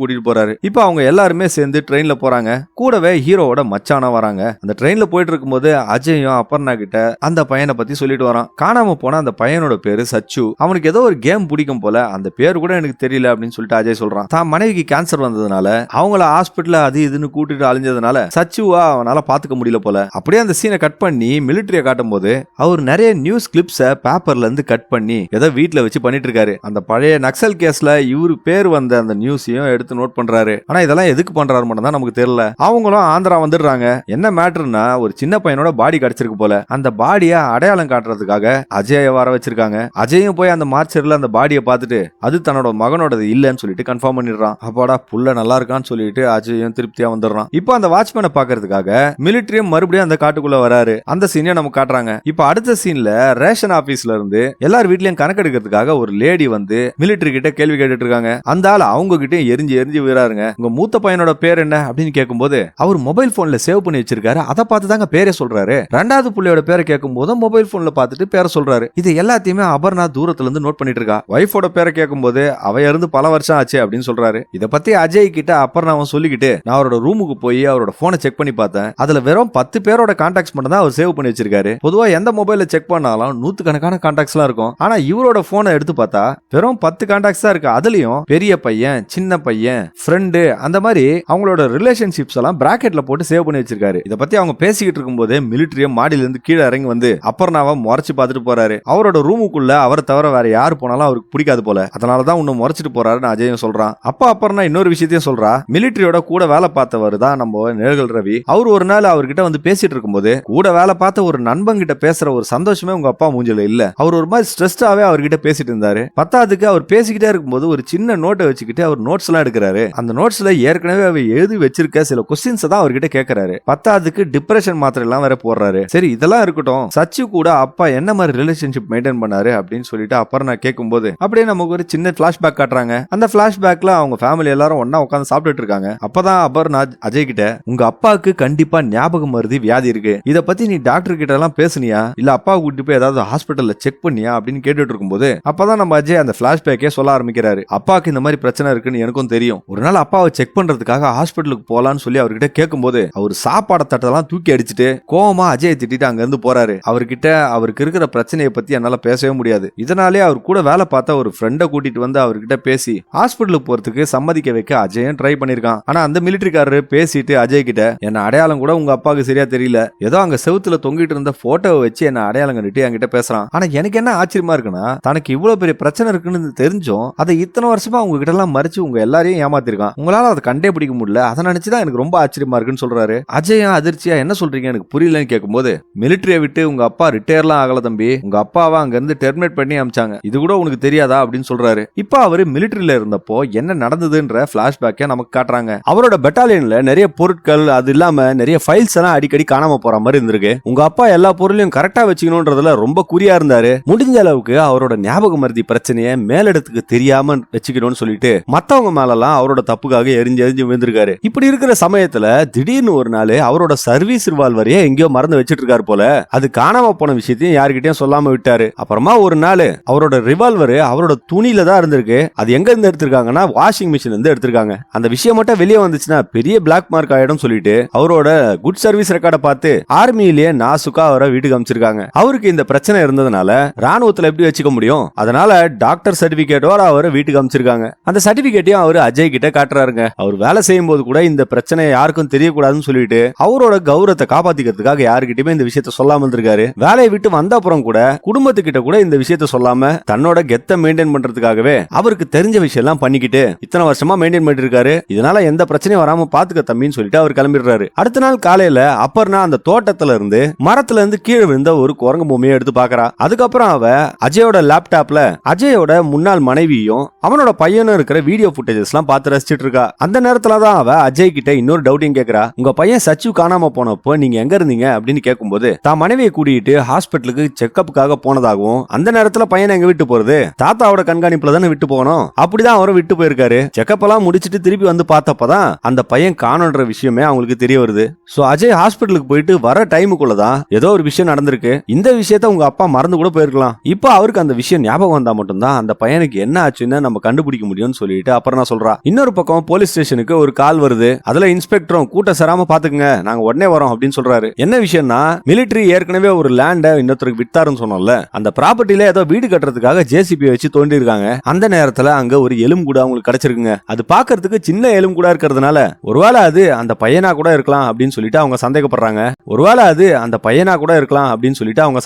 A: கூட்டிட்டு போறாரு. இப்போ அவங்க எல்லாருமே சேர்ந்து ட்ரெயின்ல போறாங்க. கூடவே ஹீரோவோட மச்சானா வராங்க. அந்த ட்ரெயின்ல போயிட்டு இருக்கும்போது அஜயும் அப்பர்ணா கிட்ட அந்த பையனை பத்தி சொல்லிட்டு வரான். காணாம போன அந்த பையனோட பேரு சச்சு. அவனுக்கு ஏதோ ஒரு கேம் பிடிக்கும் போல, அந்த பேரு கூட எனக்கு தெரியல அப்படின்னு சொல்லிட்டு அஜய் சொல்றான். தான் மனைவிக்கு கேன்சர் வந்ததுனால அவங்கள ஹாஸ்பிட்டல் அது இதுன்னு கூட்டிட்டு அழிஞ்சதுனால சச்சுவா அவனால பாத்துக்க முடியல போல. அப்படியே அந்த சீனை கட் பண்ணி மிலிட்டரிய காட்டும் போது அவர் நிறைய நியூஸ் கிளிப்ஸ பேப்பர்ல இருந்து கட் பண்ணி ஏதோ வீட்டுல வச்சு பண்ணிட்டு இருக்காரு. அந்த பழைய நக்சல் கேஸ்ல இவரு பேர் வந்த அந்த நியூஸையும் எடுத்து நோட் பண்றாரு. ஆனா இதெல்லாம் எதுக்கு பண்றாரு மட்டும் தான் நமக்கு தெரியல. அவங்களும் ஆந்திரா வந்துடுறாங்க. என்ன மேட்டர்னா ஒரு சின்ன பையனோட பாடி கிடைச்சிருக்கு போல. அந்த பாடிய அடையாளம் காட்டுறதுக்காக அஜய வர வச்சிருக்காங்க. அஜயும் போய் அந்த மார்ச்சர்ல அந்த பாடியை பார்த்துட்டு அது தன்னோட மகனோடது இல்லன்னு சொல்லிட்டு கன்ஃபார்ம் பண்ணிடுறான். அப்பாடா புள்ள நல்லா இருக்கான்னு சொல்லிட்டு அஜயும் திருப்தியா வந்துடுறான். இப்போ அந்த வாட்ச்மேனை பாக்குறதுக்காக மிலிட்டரியும் மறுபடியும் அந்த காட்டுக்குள்ள வராரு. அந்த சீனை நமக்கு காட்டுறாங்க. இப்போ அடுத்த சீன்ல ரேஷன் ஆபீஸ்ல இருந்து எல்லார் வீட்லயும் கணக்கெடுக்கிறதுக்காக ஒரு லேடி வந்து மிலிட்டரி கிட்ட கேள்வி கேட்டுட்டு இருக்காங்க. அந்த ஆள் அவங்க கிட்ட எரிஞ்சு எரிஞ்சு விடுறாருங்க. உங்க மூத்த பையனோட பேர் என்ன அப்படின்னு கேட்கும்போது அவர் மொபைல் போன்ல சேவ் பண்ணி வச்சிருக்காரு. அதை பார்த்து தாங்க பேரை சொல்றாரு. ரெண்டாவது புள்ளையோட பேரை கேட்கும் போது மொபைல் போன்ல பார்த்துட்டு பேரை சொல்றாரு. இது எல்லாத்தையுமே அபர்ணா தூரத்துல இருந்து நோட் பண்ணிட்டு இருக்கா. வைஃபோட பேரை கேட்கும் போது அவ இருந்து பல வருஷம் ஆச்சு அப்படின்னு சொல்றாரு. இதை பத்தி அஜய் கிட்ட அபர்ணாவும் சொல்லிக்கிட்டு நான் அவரோட ரூமுக்கு போய் அவரோட போனை செக் பண்ணி பார்த்தேன். அதுல வெறும் 10 பேரோட கான்டாக்ட்ஸ் மட்டும் தான் அவர் சேவ் பண்ணி வச்சிருக்காரு. பொதுவா எந்த மொபைல செக் பண்ணாலும் 100கணக்கான கான்டாக்ட்ஸ் எல்லாம் இருக்கும். ஆனா இவரோட போனை எடுத்து பார்த்தா வெறும் 10 கான்டாக்ட்ஸ் தான் இருக்கு. அதுலயும் பெரிய பையன், சின்ன பையன், ஃப்ரெண்டு அந்த மாதிரி அவங்களோட ரிலேஷன்ஷிப்ஸ் எல்லாம் பிராக்கெட்ல போட்டு சேவ் பண்ணி வச்சிருக்காரு. இத பத்தி அவங்க பேசிக்கிட்டு இருக்கும்போது மிலிட்டரிய மாடியில இருந்து கீழே இறங்கி வந்து அப்பர்ணாவை முறைச்சு பார்த்துட்டு போறாரு. அவரோட ரூமுக்குள்ள அவரை தவிர வேற யாரு போனாலும் அவருக்கு பிடிக்காது போல. அதனாலதான் உன்னை முறைச்சிட்டு போறாருன்னு அஜயும் சொல்றான். அப்பா அப்பர்ணா இன்னொரு விஷயத்தையும் சொல்றா. மிலிட்டரியோட கூட வேலை பார்த்தவர் தான் நம்ம நிழல்கள் ரவி. அவர் ஒரு நாள் அவர்கிட்ட வந்து பேசிட்டு இருக்கும்போது கூட வேலை பார்த்த ஒரு நண்பன் கிட்ட பேசுற ஒரு சந்தோஷமே உங்க அப்பா மூஞ்சில இல்ல. அவர் ஒரு மாதிரி ஸ்ட்ரெஸ்டாவே அவர்கிட்ட பேசிட்டு இருந்தாரு. பத்தாவதுக்கு அவர் பேசிக்கிட்டே இருக்கும்போது ஒரு சின்ன நோட்டை வச்சுக்கிட்டு அவர் நோட்ஸ் எல்லாம் எடுக்கிறாரு. அந்த நோட்ஸ்ல ஏற்கனவே அவர் எழுதி வச்சிருக்க சில கொஸ்டின்ஸ் தான் அவர்கிட்ட கேட்கறாரு. பத்தாவதுக்கு டிப்ரெஷன் மாத்திரை எல்லாம் வேற போடுறாரு. சரி இதெல்லாம் இருக்கட்டும், சச்சு கூட அப்பா என்ன மாதிரி ரிலேஷன்ஷிப் மெயின்டைன் பண்ணாரு அப்படின்னு சொல்லிட்டு அப்புறம் நான் கேட்கும்போது அப்படியே நமக்கு ஒரு சின்ன பிளாஷ்பேக் காட்டுறாங்க. அந்த பிளாஷ்பேக்ல அவங்க ஃபேமிலி எல்லாரும் ஒன்னா உட்காந்து சாப்பிட்டுட்டு இருக்காங்க. அப்பதான் அபர்ணா அஜய் கிட்ட உங்க அப்பாவுக்கு கண்டிப்பா ஞாபகம் மருதி வியாதி இருக்கு, இத பத்தி நீ டாக்டர் கிட்ட எல்லாம் பேசுனியா இல்ல அப்பா கூட்டி போய் ஏதாவது ஹாஸ்பிட்டல்ல செக் பண்ணியா அப்படின்னு கேட்டுட்டு இருக்கும்போது அப்பதான் நம்ம அஜய் அந்த பிளாஷ்பேக்கே சொல்ல ஆரம்பிக்கிறாரு. அப்பாவுக்கு இந்த மாதிரி பிரச்சனை இருக்குன்னு எனக்கும் தெரியும். ஒரு நாள் அப்பாவை செக் பண்றதுக்காக ஹாஸ்பிட்டலுக்கு போலான்னு சொல்லி அவர்கிட்ட கேட்கும்போது அவர் சாப்பாடு தட்டெல்லாம் தூக்கி அடிச்சுட்டு கோவமா அஜய் திட்டிட்டு அங்க இருந்து போறாரு. அவர்கிட்ட அவருக்கு இருக்கிற பிரச்சனையை பத்தி என்னால பேசவே முடியாது. இதனாலே அவர் கூட வேலை பார்த்த ஒரு ஃப்ரெண்டை கூட்டிட்டு வந்து அவர்கிட்ட பேசி ஹாஸ்பிட்டலுக்கு போறதுக்கு சம்மதிக்க வைக்க அஜயும் ட்ரை பண்ணிருக்கான். ஆனா அந்த மிலிட்டரிக்காரரு பேசிட்டு அஜய் கிட்ட என்ன அடையாளம் கூட உங்க அப்பாவுக்கு சரியா தெரியல, ஏதோ அங்க செவுத்துல தொங்கிட்டு இருந்த போட்டோவை வச்சு என்ன அடையாளம் கண்டுட்டு என்கிட்ட பேசுறான். ஆனா எனக்கு என்ன ஆச்சரியமா இருக்குன்னா தனக்கு இவ்வளவு பெரிய பிரச்சனை இருக்குன்னு தெரிஞ்சும் அதை இத்தனை வருஷமா உங்க கிட்ட எல்லாம் மறைச்சு உங்க எல்லாரையும் ஏமாத்திருக்கான். உங்களால அதை கண்டே பிடிக்க முடியல, அதை நினைச்சுதான் எனக்கு ரொம்ப ஆச்சரியமா இருக்குன்னு சொல்றாரு. அஜயா அதிர்ச்சியா என்ன சொல்றீங்க எனக்கு புரியலன்னு கேட்கும்போது மிலிட்டரியை விட்டு உங்க அப்பா ரிட்டையர்லாம் ஆகல தம்பி, உங்க அப்பாவை அங்க இருந்து டெர்மினேட் பண்ணி அமிச்சாங்க, இது கூட உனக்கு தெரியாதா அப்படின்னு சொல்றாரு. இப்ப அவரு மிலிட்டரியில இருந்தப்போ என்ன நடந்ததுன்ற பிளாஷ்பேக்கை நமக்கு காட்டுறாங்க. அவரோட பெட்டாலியன்ல நிறைய பொருட்கள் அது இல்லாம நிறைய ஃபைல்ஸ் எல்லாம் அடிக்கடி காணாம போற மாதிரி இருந்திருக்கு. உங்க அப்பா எல்லா பொருளையும் கரெக்டா வச்சுக்கணும்ன்றதுல ரொம்ப குறியா இருந்தாரு. முடிஞ்ச அளவுக்கு அவரோட ஞாபக மருதி பிரச்சனையை மேலிடத்துக்கு தெரியாம வச்சுக்கணும்னு சொல்லிட்டு மத்தவங்க மேலலாம் அவரோட தப்புக்காக எரிஞ்சு எரிஞ்சு விழுந்திருக்காரு. இப்படி இருக்கிற சமயத்துல திடீர்னு ஒரு நாள் அவரோட சர்வீஸ் ரிவால்வரையே எங்கேயோ மறந்து வச்சிட்டு இருக்காரு போல. அது காணாம போன விஷயத்தையும் யாருக்கிட்டையும் சொல்லாம விட்டாரு. அப்புறமா ஒரு நாள் அவரோட ரிவால்வர் அவரோட துணியில தான் இருந்திருக்கு. அது எங்க இருந்து எடுத்திருக்காங்கன்னா வாஷிங் மிஷின்ல இருந்து எடுத்திருக்காங்க. அந்த விஷயம் மட்டும் வெளியே வந்துச்சுன்னா பெரிய பிளாக் மார்க் ஆயிடும் சொல்லிட்டு அவரோட குட் சர்வீஸ் ரெக்கார்டை பார்த்து ஆர்மியிலேயே நாசுக்கா அவரை வீட்டுக்கு அமைச்சிருக்காங்க. அவருக்கு இந்த பிரச்சனை இருந்ததுனால ராணுவத்துல எப்படி வச்சுக்க முடியும், அதனால டாக்டர் சர்டிபிகேட்டோட அவரை வீட்டுக்கு அமைச்சிருக்காங்க. அந்த சர்டிபிகேட்டையும் அவர் அஜய் கிட்ட காட்டுறாருங்க. அவர் வேலை செய்யும் போது கூட இந்த பிரச்சனை யாருக்கும் தெரியக்கூடாதுன்னு சொல்லிட்டு அவரோட கௌரவத்தை காப்பாத்திக்கிறதுக்காக யாருக்கிட்டயுமே இந்த விஷயத்த சொல்லாம இருந்திருக்காரு. வேலையை விட்டு வந்த அப்புறம் கூட குடும்பத்துக்கிட்ட கூட இந்த விஷயத்த சொல்லாம தன்னோட கெத்த மெயின்டைன் பண்றதுக்காகவே அவருக்கு தெரிஞ்ச விஷயம் எல்லாம் பண்ணிக்கிட்டு இத்தனை வருஷமா மெயின்டைன் பண்ணிட்டு இருக்காரு. இதனால எந்த பிரச்சனையும் வராம பாத்துக்க தம்பின்னு சொல்லிட்டு அவர் கிளம்பிடுறாரு. அடுத்த நாள் காலையில அப்பர்ணா அந்த தோட்டத்துல இருந்து மரத்துல இருந்து கீழே விழுந்த ஒரு குரங்கு பொம்மையை எடுத்து பாக்குறா. அதுக்கப்புறம் அவ அஜயோட லேப்டாப்ல அஜயோட முன்னாள் மனைவியும் அவனோட பையனும் இருக்கிற வீடியோ புட்டேஜஸ் எல்லாம் பார்த்து ரசிச்சிட்டு இருக்கா. அந்த நேரத்துலதான் அவ அஜய் கிட்ட இன்னொரு டவுட்டையும் கேக்குறா. உங்க பையன் சச்சு காணாம போனப்போ நீங்க எங்க இருந்தீங்க அப்படின்னு கேட்கும்போது தான் மனைவியை கூட்டிட்டு ஹாஸ்பிட்டலுக்கு செக்அப்புக்காக போனதாகவும், அந்த நேரத்துல பையனை எங்க விட்டு போறது, தாத்தாவோட கண்காணிப்புல தானே விட்டு போகணும், அப்படிதான் அவரும் விட்டு போயிருக்காரு. செக்அப் எல்லாம் முடிச்சிட்டு திருப்பி வந்து பார்த்தப்பதான் அந்த பையன் காணோன்ற விஷயமே அவங்களுக்கு தெரிய வருது. சோ அஜய் ஹாஸ்பிட்டலுக்கு போயிட்டு வர டைமுக்குள்ளதான் ஏதோ ஒரு விஷயம் நடந்திருக்கு. இந்த விஷயத்த உங்க அப்பா மறந்து கூட போயிருக்கலாம். இப்போ அவருக்கு அந்த விஷயம் ஞாபகம் வந்தா மட்டும்தான் அந்த பையனுக்கு என்ன ஆச்சுன்னு நம்ம கண்டுபிடிக்க முடியும்னு சொல்லிட்டு அப்புறம் நான் சொல்றா. இன்னொரு பக்கம் போலீஸ் ஸ்டேஷனுக்கு ஒரு கால் வருது. அதுல இன்ஸ்பெக்டரும் கூட்டம் சராம பாத்துக்குங்க, நாங்க உடனே வரோம் அப்படின்னு சொல்றாரு. என்ன விஷயம்னா, மிலிட்டரி ஏற்கனவே ஒரு லேண்ட இன்னொருத்தருக்கு வித்தாருன்னு சொன்னோம்ல, அந்த ப்ராப்பர்ட்டில ஏதோ வீடு கட்டுறதுக்காக ஜேசிபி வச்சு தோண்டி இருக்காங்க. அந்த நேரத்துல அங்க ஒரு எலும்பு கூட அவங்களுக்கு கிடைச்சிருக்குங்க. அது பாக்குறதுக்கு சின்ன எலும்பு கூட இருக்கிறதுனால ஒருவேளை அது அந்த பையனா கூட இருக்கலாம் அப்படின்னு சொல்லிட்டு அவங்க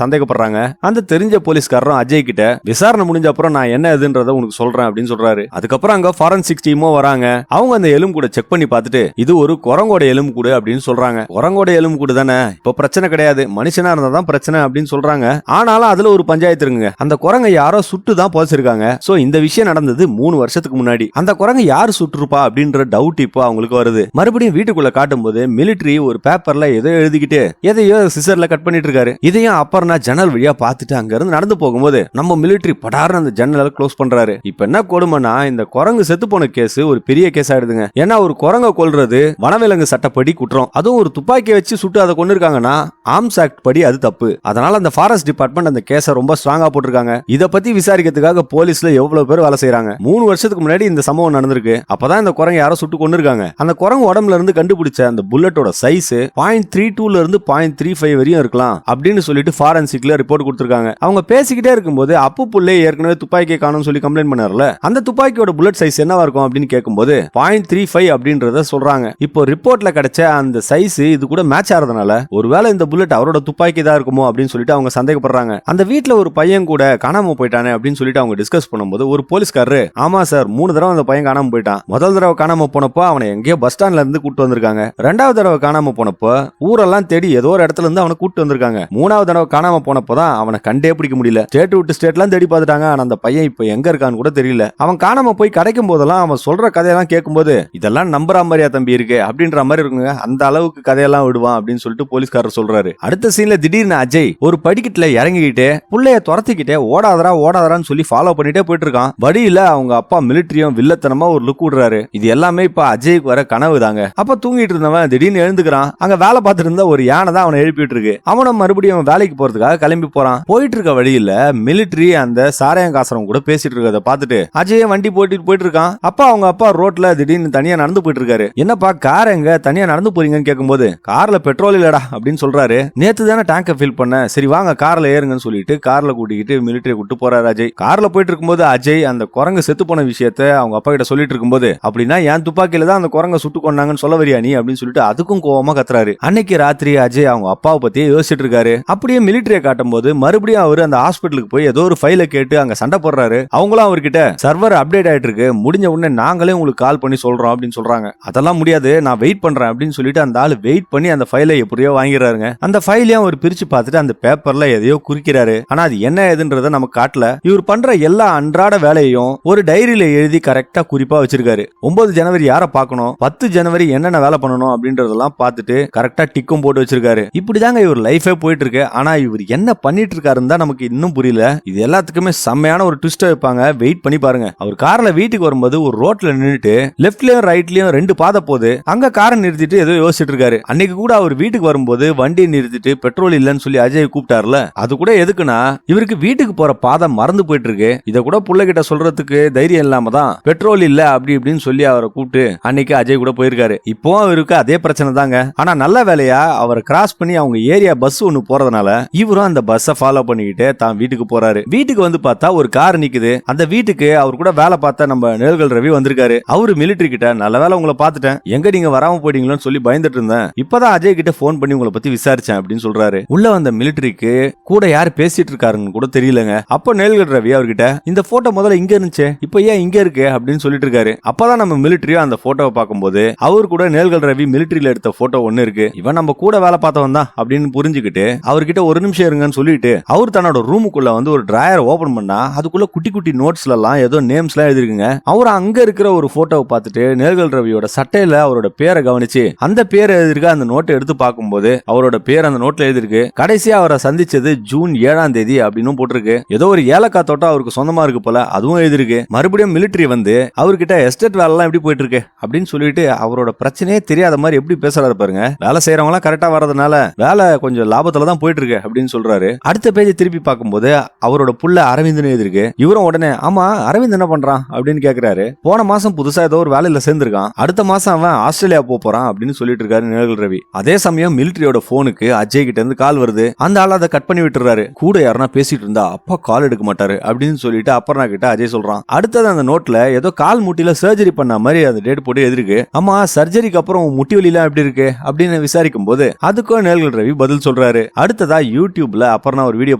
A: சந்தேகப்படுறாங்க. அந்த தெரிஞ்ச போலீஸ்காரரும் அஜய் கிட்ட விசாரணை முடிஞ்ச அப்புறம் நான் என்ன எதுன்றத உனக்கு சொல்றேன் அப்படின்னு சொல்றாரு. அதுக்கப்புறம் அங்க ஃபாரன்சிக் டீமும் வராங்க. அவங்க அந்த எலும்பு கூட செக் பண்ணி பார்த்துட்டு இது ஒரு குரங்கோட எலும்பு கூட அப்படின்னு சொல்றாங்க. குரங்கோட எலும்பு கூட தானே, இப்ப பிரச்சனை கிடையாது, மனுஷனா இருந்தா தான் பிரச்சனை அப்படின்னு சொல்றாங்க. ஆனாலும் அதுல ஒரு பஞ்சாயத்து இருக்குங்க. அந்த குரங்க யாரோ சுட்டு தான் புதைச்சிருக்காங்க. சோ இந்த விஷயம் நடந்தது 3 வருஷத்துக்கு முன்னாடி. அந்த குரங்க யாரு சுட்டுருப்பா அப்படின்ற டவுட் இப்போ அவங்களுக்கு வருது. மறுபடியும் வீட்டுக்குள்ள காட்டும் போது மிலிட்டரி ஒரு பேப்பர்ல ஏதோ எழுதிக்கிட்டு எதையோ சிசர்ல கட் பண்ணிட்டு இருக்காரு. இதையும் அப்புறம் ஜன்னல் வழியா பார்த்துட்டு அங்க இருந்து நடந்து போகும்போது நம்ம மிலிட்டரி படார்னு அந்த ஜன்னலை க்ளோஸ் பண்றாரு. இப்ப என்ன கொடுமைனா, இந்த குரங்கு செத்து போன கேஸ் ஒரு பெரிய கேஸ் ஆயிடுதுங்க. ஏன்னா ஒரு குரங்க கொல்றது வனவிலங்கு சட்டப்படி குற்றம். அதுவும் ஒரு துப்பாக்கி வச்சு சுட்டு அதை கொண்டு இருக்காங்கன்னா ஆர்ம்ஸ் ஆக்ட் படி அது தப்பு. அதனால அந்த ஃபாரஸ்ட் டிபார்ட்மெண்ட் அந்த கேஸை ரொம்ப ஸ்ட்ராங்கா போட்டிருக்காங்க. இத பத்தி விசாரிக்கிறதுக்காக போலீஸ்ல எவ்வளவு பேர் வேலை செய்யறாங்க. 3 வருஷத்துக்கு முன்னாடி இந்த சம்பவம் நடந்திருக்கு. அப்பதான் இந்த குரங்கு யாரோ சுட்டு கொண்டு இருக்காங்க. அந்த குரங்கு உடம்புல இருந்து கண்டுபிடிச்ச அந்த புல்லட்டோட சைஸ் 0.32 ல இருந்து 0.35 வரையும் இருக்கலாம் அப்படின்னு சொல்லிட்டு ஃபாரன்சிக்ல ரிப்போர்ட் கொடுத்திருக்காங்க. அவங்க பேசிக்கிட்டே இருக்கும்போது அப்பு புள்ளே ஏற்கனவே துப்பாக்கியை காணும்னு சொல்லி கம்ப்ளைண்ட் பண்ணார்ல, அந்த துப்பாக்கியோட புல்லட் சைஸ் என்னவா இருக்கும் அப்படின்னு கேட்கும்போது 0.35 அப்படின்றத சொல்றாங்க. இப்போ ரிப்போர்ட்ல கிடைச்ச அந்த சைஸ் இது கூட மேட்ச் ஆறதுனால ஒருவேளை இந்த புல்லட் அவரோட துப்பாக்கி தான் இருக்குமோ அப்படின்னு சொல்லிட்டு அவங்க சந்தேகப்படுறாங்க. அந்த வீட்ல ஒரு பையன் கூட காணாம போயிட்டானே அப்படின்னு சொல்லிட்டு அவங்க டிஸ்கஸ் பண்ணும்போது ஒரு போலீஸ்காரரு, ஆமா சார் 3 தடவை அந்த பையன் காணாம போயிட்டான். முதல் தடவை காணாம போனப்போ அவனை எங்கேயோ பஸ் ஸ்டாண்ட்ல இருந்து கூட்டு வந்திருக்காங்க. 2வது தடவை காணாம போனப்போ ஊரெல்லாம் தேடி ஏதோ ஒரு இடத்துல இருந்து அவனை கூட்டு வந்திருக்காங்க. 3வது தடவை காணாம போனப்போதான் அவனை கண்டே பிடிக்க முடியல. ஸ்டேட் விட்டு ஸ்டேட்லாம் தேடி பார்த்துட்டாங்க. ஆனா அந்த பையன் இப்ப எங்க இருக்கான்னு கூட தெரியல. அவன் காணாம போய் கிடைக்கும் போதெல்லாம் அவன் சொல்ற கதையெல்லாம் கேட்கும்போது இதெல்லாம் நம்புற மாதிரியா தம்பி இருக்கு அப்படின்ற மாதிரி இருக்குங்க. அந்த அளவுக்கு கதையெல்லாம் விடுவான் அப்படின்னு சொல்லிட்டு போலீஸ்காரர் சொல்றாரு. அடுத்த சீன்ல திடீர்னு அஜய் ஒரு படிக்கட்டுல இறங்கிக்கிட்டு புள்ளைய துரத்திக்கிட்டே ஓடாதரான்னு சொல்லி ஃபாலோ பண்ணிட்டே போயிட்டு இருக்கான். வழியில அவங்க அப்பா மிலிட்டரியும் வில்லத்தனமா ஒரு லுக் விடுறாரு. இது எல்லாமே இப்ப அஜய்க்கு வர கனவு தாங்க. அப்ப தூங்கிட்டு இருந்தவன் திடீர்னு எழுந்துக்கிறான். அங்க வேலை பார்த்துட்டு இருந்த ஒரு யானை தான் அவனை எழுப்பிட்டு இருக்கு. அவனும் மறுபடியும் வேலைக்கு போறதுக்காக கிளம்பி போறான். போயிட்டு இருக்க வழியில மிலிட்டரி அந்த சாராயங்காசரம் கூட பேசிட்டு இருக்கத பார்த்துட்டு அஜய் வண்டி போயிட்டு இருக்கான். அப்ப அவங்க அப்பா ரோட்ல திடீர்னு தனியா நடந்து போயிட்டு இருக்காரு. என்னப்பா கார் எங்க தனியா நடந்து போறீங்கன்னு கேட்கும்போது கார்ல பெட்ரோல் இல்லடா அப்படின்னு சொல்றாரு. நேத்து தானே டேங்கை ஃபில் பண்ண, சரி வாங்க கார்ல ஏறுங்கன்னு சொல்லிட்டு கார்ல கூட்டிக்கிட்டு மிலிட்டரி கூட்டு போறாரு அஜய். கார்ல போயிட்டு இருக்கும்போது அஜய் அந்த குரங்கு செத்து போன விஷயத்த அவங்க அப்பா கிட்ட சொல்லிட்டு இருக்கும்போது, அப்படின்னா என் துப்பாக்கியில தான் அந்த குரங்க சுட்டு கொண்டாங்கன்னு சொல்ல வரியா நீ அப்படின்னு சொல்லிட்டு அதுக்கும் கோவமா கத்துறாரு. அன்னைக்கு ராத்திரி அஜய் அவங்க அப்பாவை பத்தி யோசிச்சுட்டு இருக்காரு. அப்படியே மிலிட்டரியை காட்டும் போது மறுபடியும் அவரு அந்த ஹாஸ்பிட்டலுக்கு போய் ஏதோ ஒரு ஃபைலை கேட்டு அங்க சண்டை போடுறாரு. அவங்களும் அவர்கிட்ட சர்வர் அப்டேட் ஆயிட்டு இருக்கு, முடிஞ்ச உடனே நாங்களே உங்களுக்கு கால் பண்ணி சொல்றோம் அப்படின்னு சொல்றாங்க. அதெல்லாம் முடியாது, நான் வெயிட் பண்றேன் அப்படின்னு சொல்லிட்டு அந்த ஆளு வெயிட் பண்ணி அந்த ஃபைலை எப்படியோ வாங்கிடுறாருங்க. அந்த ஃபைலையும் அவர் பிரிச்சு பார்த்துட்டு அந்த பேப்பர்ல எதையோ குறிக்கிறாரு. ஆனா அது என்ன ஏதுன்றத நமக்கு காட்டல. இவர் பண்ற எல்லா அன்றாட வேலையும் ஒரு டைரியில எழுதி கரெக்டா குறிப்பா வச்சிருக்காரு. 9 ஜனவரி யார பார்க்கணும், 10 ஜனவரி என்னென்ன வேலை பண்ணணும் அப்படின்றதெல்லாம் பார்த்துட்டு கரெக்டா டிக்கும் போட்டு வச்சிருக்காரு. இப்படிதாங்க இவர் லைஃபே போயிட்டு இருக்கு. ஆனா இவர் என்ன பண்ணிட்டு இருக்காருன்னு தான் நமக்கு இன்னும் புரியல. இது எல்லாத்துக்குமே செம்மையான ஒரு ட்விஸ்ட் வைப்பாங்க, வெயிட் பண்ணி பாருங்க. அவர் கார்ல வீட்டுக்கு வரும்போது ஒரு ரோட்ல நின்னுட்டு லெஃப்ட்லயும் ரைட்லயும் 2 பாதை போகுது. அங்க காரை நிறுத்திட்டு ஏதோ யோசிச்சுட்டு இருக்காரு. அன்னைக்கு கூட அவர் வீட்டுக்கு வரும்போது வண்டியை நிறுத்திட்டு பெட்ரோல் இல்லன்னு சொல்லி அஜய் கூப்பிட்டார்ல, அது கூட எதுக்குன்னா இவருக்கு வீட்டுக்கு போற பாதை மறந்து போயிட்டு இருக்கு. இத கூட புள்ள கிட்ட சொல்றதுக்கு தைரியம் இல்லாம தான் பெட்ரோல் இல்ல அப்படி இப்படின்னு சொல்லி அவரை கூப்பிட்டு அன்னைக்கு அஜய் கூட போயிருக்காரு. இப்போ அவருக்கு அதே பிரச்சனை தாங்க. ஆனா நல்ல வேலையா அவரை கிராஸ் பண்ணி அவங்க ஏரியா பஸ் ஒண்ணு போறதுனால இவரும் அந்த பஸ்ஸை ஃபாலோ பண்ணிக்கிட்டு தான் வீட்டுக்கு போறாரு. வீட்டுக்கு வந்து பார்த்தா ஒரு கார் நிக்குது. அந்த வீட்டுக்கு அவர் கூட வேலை பார்த்த நம்ம நிழல்கள் ரவி வந்திருக்காரு. அவரு மிலிட்டரி கிட்ட நல்ல வேலை உங்களை பார்த்துட்டேன், எங்க நீங்க வராம போயிட்டீங்களோன்னு சொல்லி பயந்துட்டு இருந்தேன், இப்பதான் அஜய் கிட்ட போன் பண்ணி உங்களை பத்தி விசாரிச்சேன் அப்படின்னு சொல்றாரு. உள்ள வந்த மிலிட்டரிக்கு கூட யார் பேசிட்டு இருக்காருன்னு கூட தெரியலங்க. அப்ப நிழல்கள் ரவி அவர்கிட்ட இந்த போட்டோ முதல்ல இங்க இருந்துச்சு, இப்ப ஏன் இங்க இருக்கு அப்படின்னு சொல்லிட்டு இருக்காரு. அப்பதான் நம்ம மிலிட்டரியோ அந்த போட்டோவை பார்க்கும்போது அவர் கூட நிழல்கள் ரவி மிலிட்டரியில எடுத்த போட்டோ ஒண்ணு இருக்கு, இவன் நம்ம கூட வேலை பார்த்தவன் தான் அப்படின்னு புரிஞ்சுக்கிட்டு அவர்கிட்ட ஒரு நிமிஷம் இருங்கன்னு சொல்லிட்டு அவர் தன்னோட ரூமுக்குள்ள வந்து ஒரு டிராயர் ஓபன் பண்ணா அதுக்குள்ள குட்டி குட்டி நோட்ஸ்ல எல்லாம் ஏதோ நேம்ஸ் எல்லாம் எழுதிருக்குங்க. அவர் அங்க இருக்கிற ஒரு போட்டோவை பார்த்துட்டு நிழல்கள் ரவியோட சட்டையில அவரோட பேரை கவனிச்சு அந்த பேர் எழுதிருக்க அந்த நோட்டை எடுத்து பார்க்கும்போது அவரோட பேர் அந்த நோட்ல எழுதிருக்கு. கடைசியா அவரை சந்திச்சது ஜூன் 7ஆம் தேதி அப்படின்னு போட்டிருக்கு. ஏதோ ஒரு ஏலக்காய் தோட்டம் அவருக்கு சொந்தமா இருக்கு போல, அதுவும் எழுதிருக்கு. மறுபடியும் மிலிட்டரி வந்து அவர்கிட்ட எஸ்டேட் வேலை எல்லாம் எப்படி போயிட்டு இருக்கு அப்படின்னு சொல்லிட்டு அவரோட பிரச்சனையே தெரியாத மாதிரி எப்படி பேசுறாரு பாருங்க. வேலை செய்யறவங்க எல்லாம் கரெக்டா வரதுனால வேலை கொஞ்சம் லாபத்துல தான் போயிட்டு இருக்கு அப்படின்னு சொல்றாரு. அடுத்த பேஜ் திருப்பி பார்க்கும்போது அவரோட புள்ள அரவிந்த் எழுதிருக்கு. இவரும் உடனே ஆமா அரவிந்த் என்ன பண்றான் அப்படின்னு கேக்குறாரு. போன மாசம் புதுசா ஏதோ ஒரு வேலையில சேர்ந்திருக்கான், அடுத்த மாசம் அவன் ஆஸ்திரேலியா போறான் அப்படின்னு சொல்லிட்டு இருக்காரு நிழல் ரவி. அதே சமயம் மிலிட்டரியோட போனுக்கு அஜய் கிட்ட இருந்து கால் வருது. அந்த ஆள் அதை கட் பண்ணி விட்டுறாரு. கூட யாருன்னா பேசிட்டு இருந்தா அப்பா கால் எடுக்க மாட்டாரு அப்படின்னு சொல்லிட்டு அப்புறம் கிட்ட அஜய் சொல்றான். அடுத்தது அந்த நோட்ல ஏதோ கால் முட்டில சர்ஜரி பண்ண மாதிரி அந்த டேட் போட்டு எதிர்க்கு. ஆமா சர்ஜரிக்கு அப்புறம் முட்டி வலிலாம் எப்படி இருக்கு அப்படின்னு விசாரிக்கும் போது அதுக்கும் நிழல் ரவி பதில் சொல்றாரு. அடுத்ததா யூடியூப்ல அப்புறம் ஒரு வீடியோ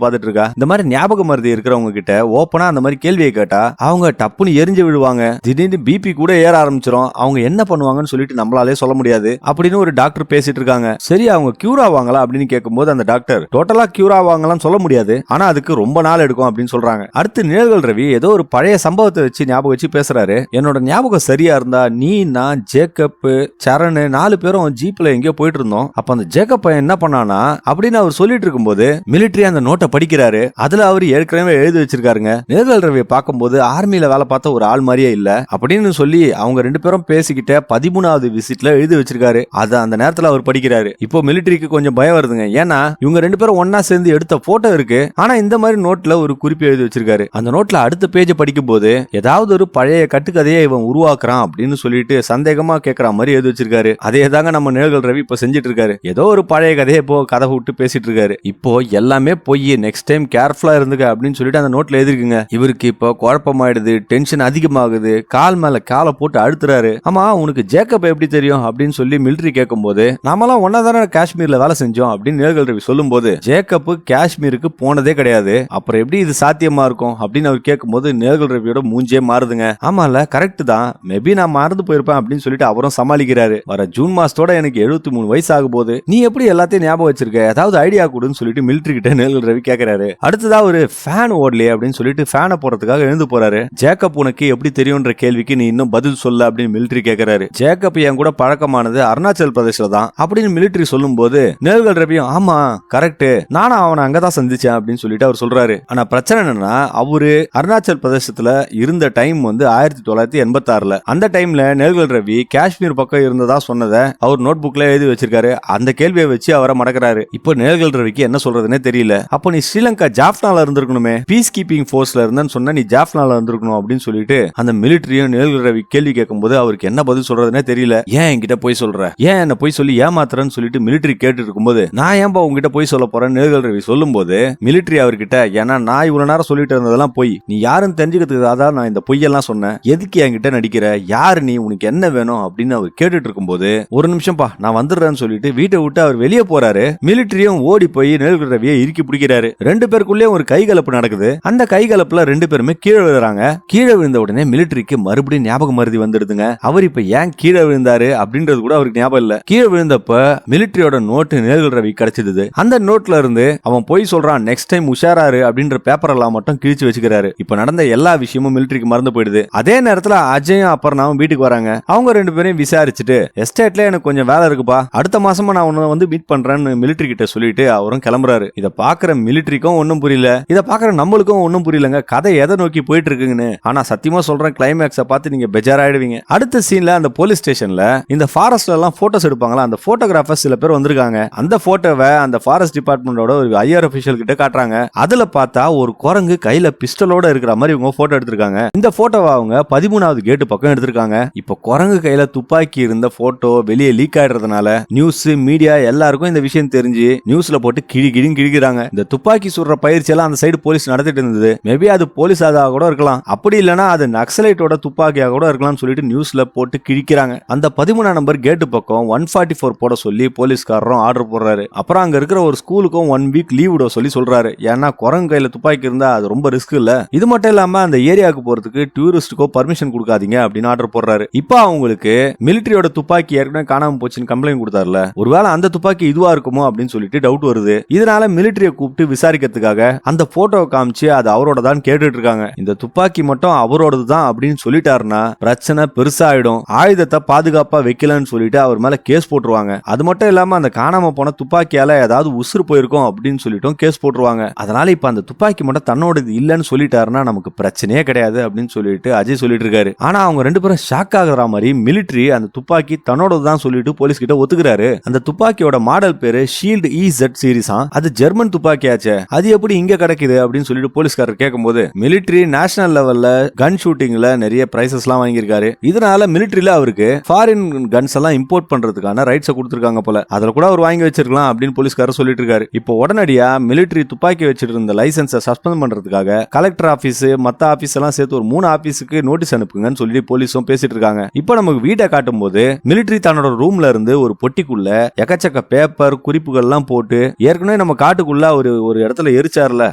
A: பார்த்துட்டு இருக்கா. இந்த மாதிரி ஞாபக மருதி இருக்கிறவங்க கிட்ட ஓப்பனா அந்த மாதிரி கேள்வியை கேட்டா அவங்க டப்புன்னு எரிஞ்சு விடுவாங்க, திடீர்னு பிபி கூட ஏற ஆரம்பிச்சிடும், அவங்க என்ன பண்ணுவாங்கன்னு சொல்லிட்டு நம்மளாலே சொல்ல முடியாது அப்படின்னு ஒரு டாக்டர் பேசிட்டு இருக்காங்க. சரி அவங்க கியூர் ஆவாங்களா அப்படின்னு கேட்கும்போது அந்த டாக்டர் டோட்டலா கியூர் ஆவாங்களான்னு சொல்ல முடியாது, ஆனா அதுக்கு ரொம்ப நாள் எடுக்கும் அப்படின்னு சொல்றாங்க. அடுத்து நிழல் ரவி ஏதோ ஒரு பழைய சம்பவத்தை வச்சு ஞாபகம் வச்சு பேசுறாரு. என்னோட ஞாபகம் சரியா இருந்தா நீ நான் ஜேக்கப் சரண் 4 பேரும் ஜீப்ல எங்கேயோ போயிட்டு இருந்தோம். அப்ப அந்த ஜேக்கப் என்ன பண்ணானா அப்படின்னு அவர் சொல்லிட்டு இருக்கும்போது மிலிட்டரி அந்த நோட்டை படிக்கிறாரு. அதுல அவர் ஏற்கனவே எழுதி வச்சிருக்காருங்க. நிழல் ரவியை பார்க்கும்போது ஆர்மியில வேலை பார்த்த ஒரு ஆள் மாதிரியே இல்ல அப்படின்னு சொல்லி அவங்க 2 பேரும் பேசிக்கிட்ட 13வது விசிட்ல எழுதி வச்சிருக்காரு. அத அந்த நேரத்துல அவர் படிக்கிறாரு. இப்போ மிலிட்டரிக்கு கொஞ்சம் பயம் வருதுங்க. ஏன்னா இவங்க 2 பேரும் ஒன்னா சேர்ந்து எடுத்த போட்டோ இருக்கு, ஆனா இந்த மாதிரி நோட்ல ஒரு குறிப்பு எழுதி வச்சிருக்காரு. அந்த நோட்ல அடுத்த பேஜ் படிக்கும் போது ஏதாவது ஒரு பழைய கட்டுக்கதையை இவன் உருவாக்குறான் அப்படின்னு சொல்லிட்டு சந்தேகமா கேட்கற மாதிரி எழுதி வச்சிருக்காரு. அதே தாங்க நம்ம நிழல் ரவி இப்ப செஞ்சிட்டு இருக்காரு. ஏதோ ஒரு பழைய கதையை இப்போ கதை விட்டு பேசிட்டு இருக்காரு. இப்போ எல்லாமே போய் நெக்ஸ்ட் டைம் கேர்ஃபுல்லா இருந்துக்க அப்படின்னு சொல்லிட்டு அந்த நோட்ல எழுதிருக்குங்க. இவருக்கு இப்போ குழப்பமாயிடுது, டென்ஷன் அதிகமாகுது, கால் மேல காலை போட்டு அழுத்துறாரு. ஆமா உனக்கு ஜேக்கப் எப்படி தெரியும் அப்படின்னு சொல்லி மிலிட்டரி கேட்கும் போது நாமெல்லாம் ஒன்னா தானே காஷ்மீர்ல வேலை செஞ்சோம் அப்படின்னு நிழல் ரவி சொல்லும் போது ஜேக்கப் காஷ்மீருக்கு போனதே கிடையாது, அப்புறம் எப்படி இது சாத்தியமா இருக்கும் அப்படின்னு அவர் கேட்கும் போது நிழல் ரவியோட மூஞ்சே மாறுதுங்க. ஆமால கரெக்ட் தான், மேபி நான் மறந்து போயிருப்பேன் அப்படின்னு சொல்லிட்டு அவரும் சமாளிக்கிறாரு. வர ஜூன் மாசத்தோட எனக்கு 73 வயசு ஆகும் போது நீ எப்படி எல்லாத்தையும் ஞாபகம் வச்சிருக்க, ஏதாவது ஐடியா கொடுன்னு சொல்லிட்டு மிலிட்டரி கிட்ட நிழல் ரவி கேட்கிறாரு. அடுத்ததா ஒரு ஃபேன் ஓடலையே அப்படின்னு சொல்லிட்டு ஃபேனை போறதுக்காக எழுந்து போறாரு. ஜேக்கப் உனக்கு எப்படி தெரியும்ன்ற கேள்விக்கு நீ இன்னும் பதில் சொல்ல அப்படின்னு மிலிட்டரி கேட்கிறாரு. ஜேக்கப் என் கூட பழக்கமானது அருணாச்சல் பிரதேசல தான் அப்படின்னு மிலிட்டரி சொல்லும் போது நிழல் ரவியும் ஆமா கரெக்ட் நானும் அவனை அங்கதான் சந்திச்சேன் அப்படின்னு சொல்லிட்டு அவர் சொல்றாரு. ஆனா பிரச்சனை என்னன்னா அவரு அருணாச்சல் பிரதேசத்துல இருந்த டைம் வந்து 1986. அந்த டைம்ல நிழல் ரவி காஷ்மீர் பக்கம் இருந்ததா சொன்னதை அவர் நோட் புக்ல எழுதி வச்சிருக்காரு. அந்த கேள்வியை வச்சு அவரை மடக்கிறாரு. இப்போ நிழல் ரவிக்கு என்ன சொல்றதுன்னே தெரியல. அப்போ நீ ஸ்ரீலங்கா ஜாஃப்னால இருந்திருக்கணுமே, பீஸ் கீப்பிங் போர்ஸ்ல இருந்தேன்னு சொன்னா நீ ஜாஃப்னால இருந்திருக்கணும் அப்படின்னு சொல்லிட்டு அந்த மிலிட்டரியும் நிழல் ரவி கேள்வி கேட்கும் போது அவருக்கு என்ன பதில் சொல்றதுன்னே தெரியல. ஏன் என்கிட்ட போய் சொல்ற, ஏன் என்ன போய் சொல்லி ஏமாத்துறன்னு சொல்லிட்டு மிலிட்டரி கேட்டு இருக்கும்போது நான் ஏன்பா உங்ககிட்ட போய் சொல்ல போறேன் நிழல் ரவி சொல்லும் போது மிலிட்டரி அவர்கிட்ட ஏன்னா நான் இவ்வளவு நேரம் சொல்லிட்டு இருந்ததெல்லாம் போய் நீ யாருன்னு தெரிஞ்சுக்கிறதுக்கு அதான் நான் இந்த பொய்யெல்லாம் சொன்னேன், எதுக்கு என்கிட்ட நடிக்கிற, யாரு நீ, உனக்கு என்ன வேணும் அப்படின்னு அவர் கேட்டுட்டு இருக்கும்போது ஒரு நிமிஷம்பா நான் வந்துடுறேன்னு சொல்லிட்டு வீட்டை விட்டு அவர் வெளியே போறாரு. மிலிட்டரியும் ஓடி போய் நிழல் ரவியை இறுக்கி பிடிக்கிறாரு. 2 பேருக்குள்ளே ஒரு கைகலப்பு நடக்குது. அந்த கைகலப்புல 2 பேருமே கீழே விழுறாங்க. கீழே விழுந்த உடனே மிலிட்டரிக்கு மறுபடியும் ஞாபகம் மருதி வந்துடுதுங்க. அவர் இப்ப ஏன் கீழே விழுந்தாரு அப்படின்றது கூட அவருக்கு ஞாபகம் இல்ல. கீழே விழுந்தப்ப மிலிட்டரியோட நோட்டு நிழல் ரவி கிடைச்சது. அந்த நோட்ல இருந்து அவன் போய் சொல்றான் நெக்ஸ்ட் டைம் உஷாராரு அப்படின்ற பேப்பர் எல்லாம் மட்டும் கிழிச்சு வச்சுக்கிறாரு. இப்ப நடந்த எல்லா விஷயமும் மிலிட்டரிக்கு மறந்து போயிடுது. அதே நேரத்துல அஜயும் அப்புறம் வீட்டுக்கு வராங்க. அவங்க 2 பேரையும் விசாரிச்சுட்டு எஸ்டேட்ல எனக்கு கொஞ்சம் வேலை இருக்குப்பா, அடுத்த மாசமா நான் உன்னை வந்து மீட் பண்றேன்னு மிலிட்டரி கிட்ட சொல்லிட்டு அவரும் கிளம்புறாரு. இத பாக்குற மிலிட்டரிக்கும் ஒன்னும் புரியல, இத பாக்குற நம்மளுக்கும் ஒன்னும் புரியலங்க, கதை எதை நோக்கி போயிட்டு இருக்குன்னு. ஆனா சத்தியமா சொல்றேன் கிளைமேக்ஸ பார்த்து நீங்க பெஜாராயிடுவீங்க. அடுத்த சீன்ல அந்த போலீஸ் ஸ்டேஷன்ல இந்த ஃபாரஸ்ட்ல எல்லாம் போட்டோஸ் எடுப்பாங்களா, அந்த போட்டோகிராஃபர்ஸ் சில பேர் வந்திருக்காங்க. அந்த போட்டோவை அந்த ஃபாரஸ்ட் டிபார்ட்மெண்டோட ஒரு ஐஆர் அபிஷியல் கிட்ட காட்டுறாங்க. அதுல பார்த்தா ஒரு குரங்கு கையில பிஸ்டலோட இருக்கிற மாதிரி இவங்க போட்டோ எடுத்திருக்காங்க. இந்த போட்டோவை அவங்க 13வது கேட் பக்கம் எடுத்திருக்காங்க. இப்ப குரங்கு கையில துப்பாக்கி இருந்த போட்டோ வெளியே லீக் ஆயிடுறதுனால நியூஸ் மீடியா எல்லாருக்கும் இந்த விஷயம் தெரிஞ்சு நியூஸ்ல போட்டு கிழிக்கிறாங்க. இந்த துப்பாக்கி சுடுற பயிற்சி எல்லாம் அந்த சைடு போலீஸ் நடத்திட்டு இருந்தது. மேபி அது போலீஸ் ஆதாக கூட இருக்கலாம், அப்படி இல்லனா அது நக்சலைட்டோட துப்பாக்கியாக கூட இருக்கலாம் சொல்லிட்டு நியூஸ்ல போட்டு கிழிக்கிறாங்க. அந்த 13ஆம் நம்பர் கேட் பக்கம் 144 போட சொல்லி போலீஸ்காரரும் ஆர்டர் போடுறாரு. அப்புறம் அங்க இருக்கிற ஒரு ஸ்கூலுக்கும் 1 வீக் லீவ் விட சொல்லி சொல்றாரு. ஏன்னா குரங்கு கையில துப்பாக்கி இருந்தா அது ரொம்ப ரிஸ்க் இல்ல. இது மட்டும் இல்லாம அந்த ஏரியாவுக்கு போறதுக்கு டூரிஸ்டுக்கோ பர்மிஷன் கொடுக்காதீங்க அப்படின்னு ஆர்டர் போடுறாரு. இப்போ அவங்களுக்கு மிலிட்டரியோட துப்பாக்கி ஏற்கனவே காணாம போச்சுன்னு கம்ப்ளைண்ட் கொடுத்தாருல, ஒருவேளை அந்த துப்பாக்கி இதுவா இருக்குமோ அப்படின்னு சொல்லிட்டு டவுட் வருது. இதனால மிலிட்டரியை கூப்பிட்டு விசாரிக்கிறதுக்காக அந்த போட்டோ காமிச்சு அது அவரோட தான் கேட்டுட்டு இருக்காங்க. இந்த துப்பாக்கி மட்டும் அவரோடது தான் அப்படின்னு சொல்லிட்டாருன்னா பிரச்சனை பெருசாயிடும், ஆயுதத்தை பாதுகாப்பா வைக்கலன்னு சொல்லிட்டு அவர் மேல கேஸ் போட்டுருவாங்க. அது மட்டும் இல்லாம அந்த காணாம போன துப்பாக்கியால ஏதாவது உசுறு போயிருக்கும் அப்படின்னு சொல்லிட்டும் கேஸ் போட்டுருவாங்க. அதனால இப்ப அந்த துப்பாக்கி மட்டும் தன்னோடது இல்லன்னு சொல்லிட்டாருன்னா நமக்கு பிரச்சனையே கிடையாது அப்படின்னு சொல்லிட்டு அஜய் சொல்லிட்டு இருக்காரு. ஆனா அவங்க ரெண்டு பேரும் ஷாக் ஆகுற மாதிரி மிலிட்டரி அந்த துப்பாக்கி தன்னோடது தான் சொல்லிட்டு போலீஸ் கிட்ட ஒத்துக்கிறாரு. அந்த துப்பாக்கியோட மாடல் பேரு ஷீல்டு EZ சீரிஸா, அது ஜெர்மன் துப்பாக்கியாச்சே, அது எப்படி இங்க கிடைக்குது அப்படின்னு சொல்லிட்டு போலீஸ்காரர் கேட்கும்போது மிலிட்டரி நேஷனல் லெவல்ல கன் ஷூட்டிங்ல நிறைய பிரைசஸ் எல்லாம் வாங்கியிருக்காரு. இதனால மிலிட்டரியில அவருக்கு ஃபாரின் கன்ஸ் எல்லாம் இம்போர்ட் பண்றதுக்கான ரைட்ஸ் கொடுத்திருக்காங்க போல, அதுல கூட அவர் வாங்கி வச்சிருக்கலாம் அப்படின்னு போலீஸ்காரர் சொல்லிட்டு இருக்காரு. இப்போ உடனடியா மிலிட்டரி துப்பாக்கி வச்சிட்டு இருந்த லைசன்ஸை சஸ்பெண்ட் பண்றதுக்காக கலெக்டர் ஆபீஸ் மத்த ஆபீஸ் எல்லாம் சேர்த்து ஒரு 3 ஆபீஸுக்கு நோட்டீஸ் அனுப்புங்கன்னு சொல்லி போலீஸும் பேசிட்டு இருக்காங்க. இப்போ நமக்கு வீட்டை காட்டும் போது மிலிட்டரி தன்னோட ரூம்ல இருந்து ஒரு பொட்டிக்குள்ள எக்கச்சக்க பேப்பர் குறிப்புகள் எல்லாம் போட்டு ஏற்கனவே நம்ம காட்டுக்குள்ள ஒரு இடத்துல எரிச்சார்ல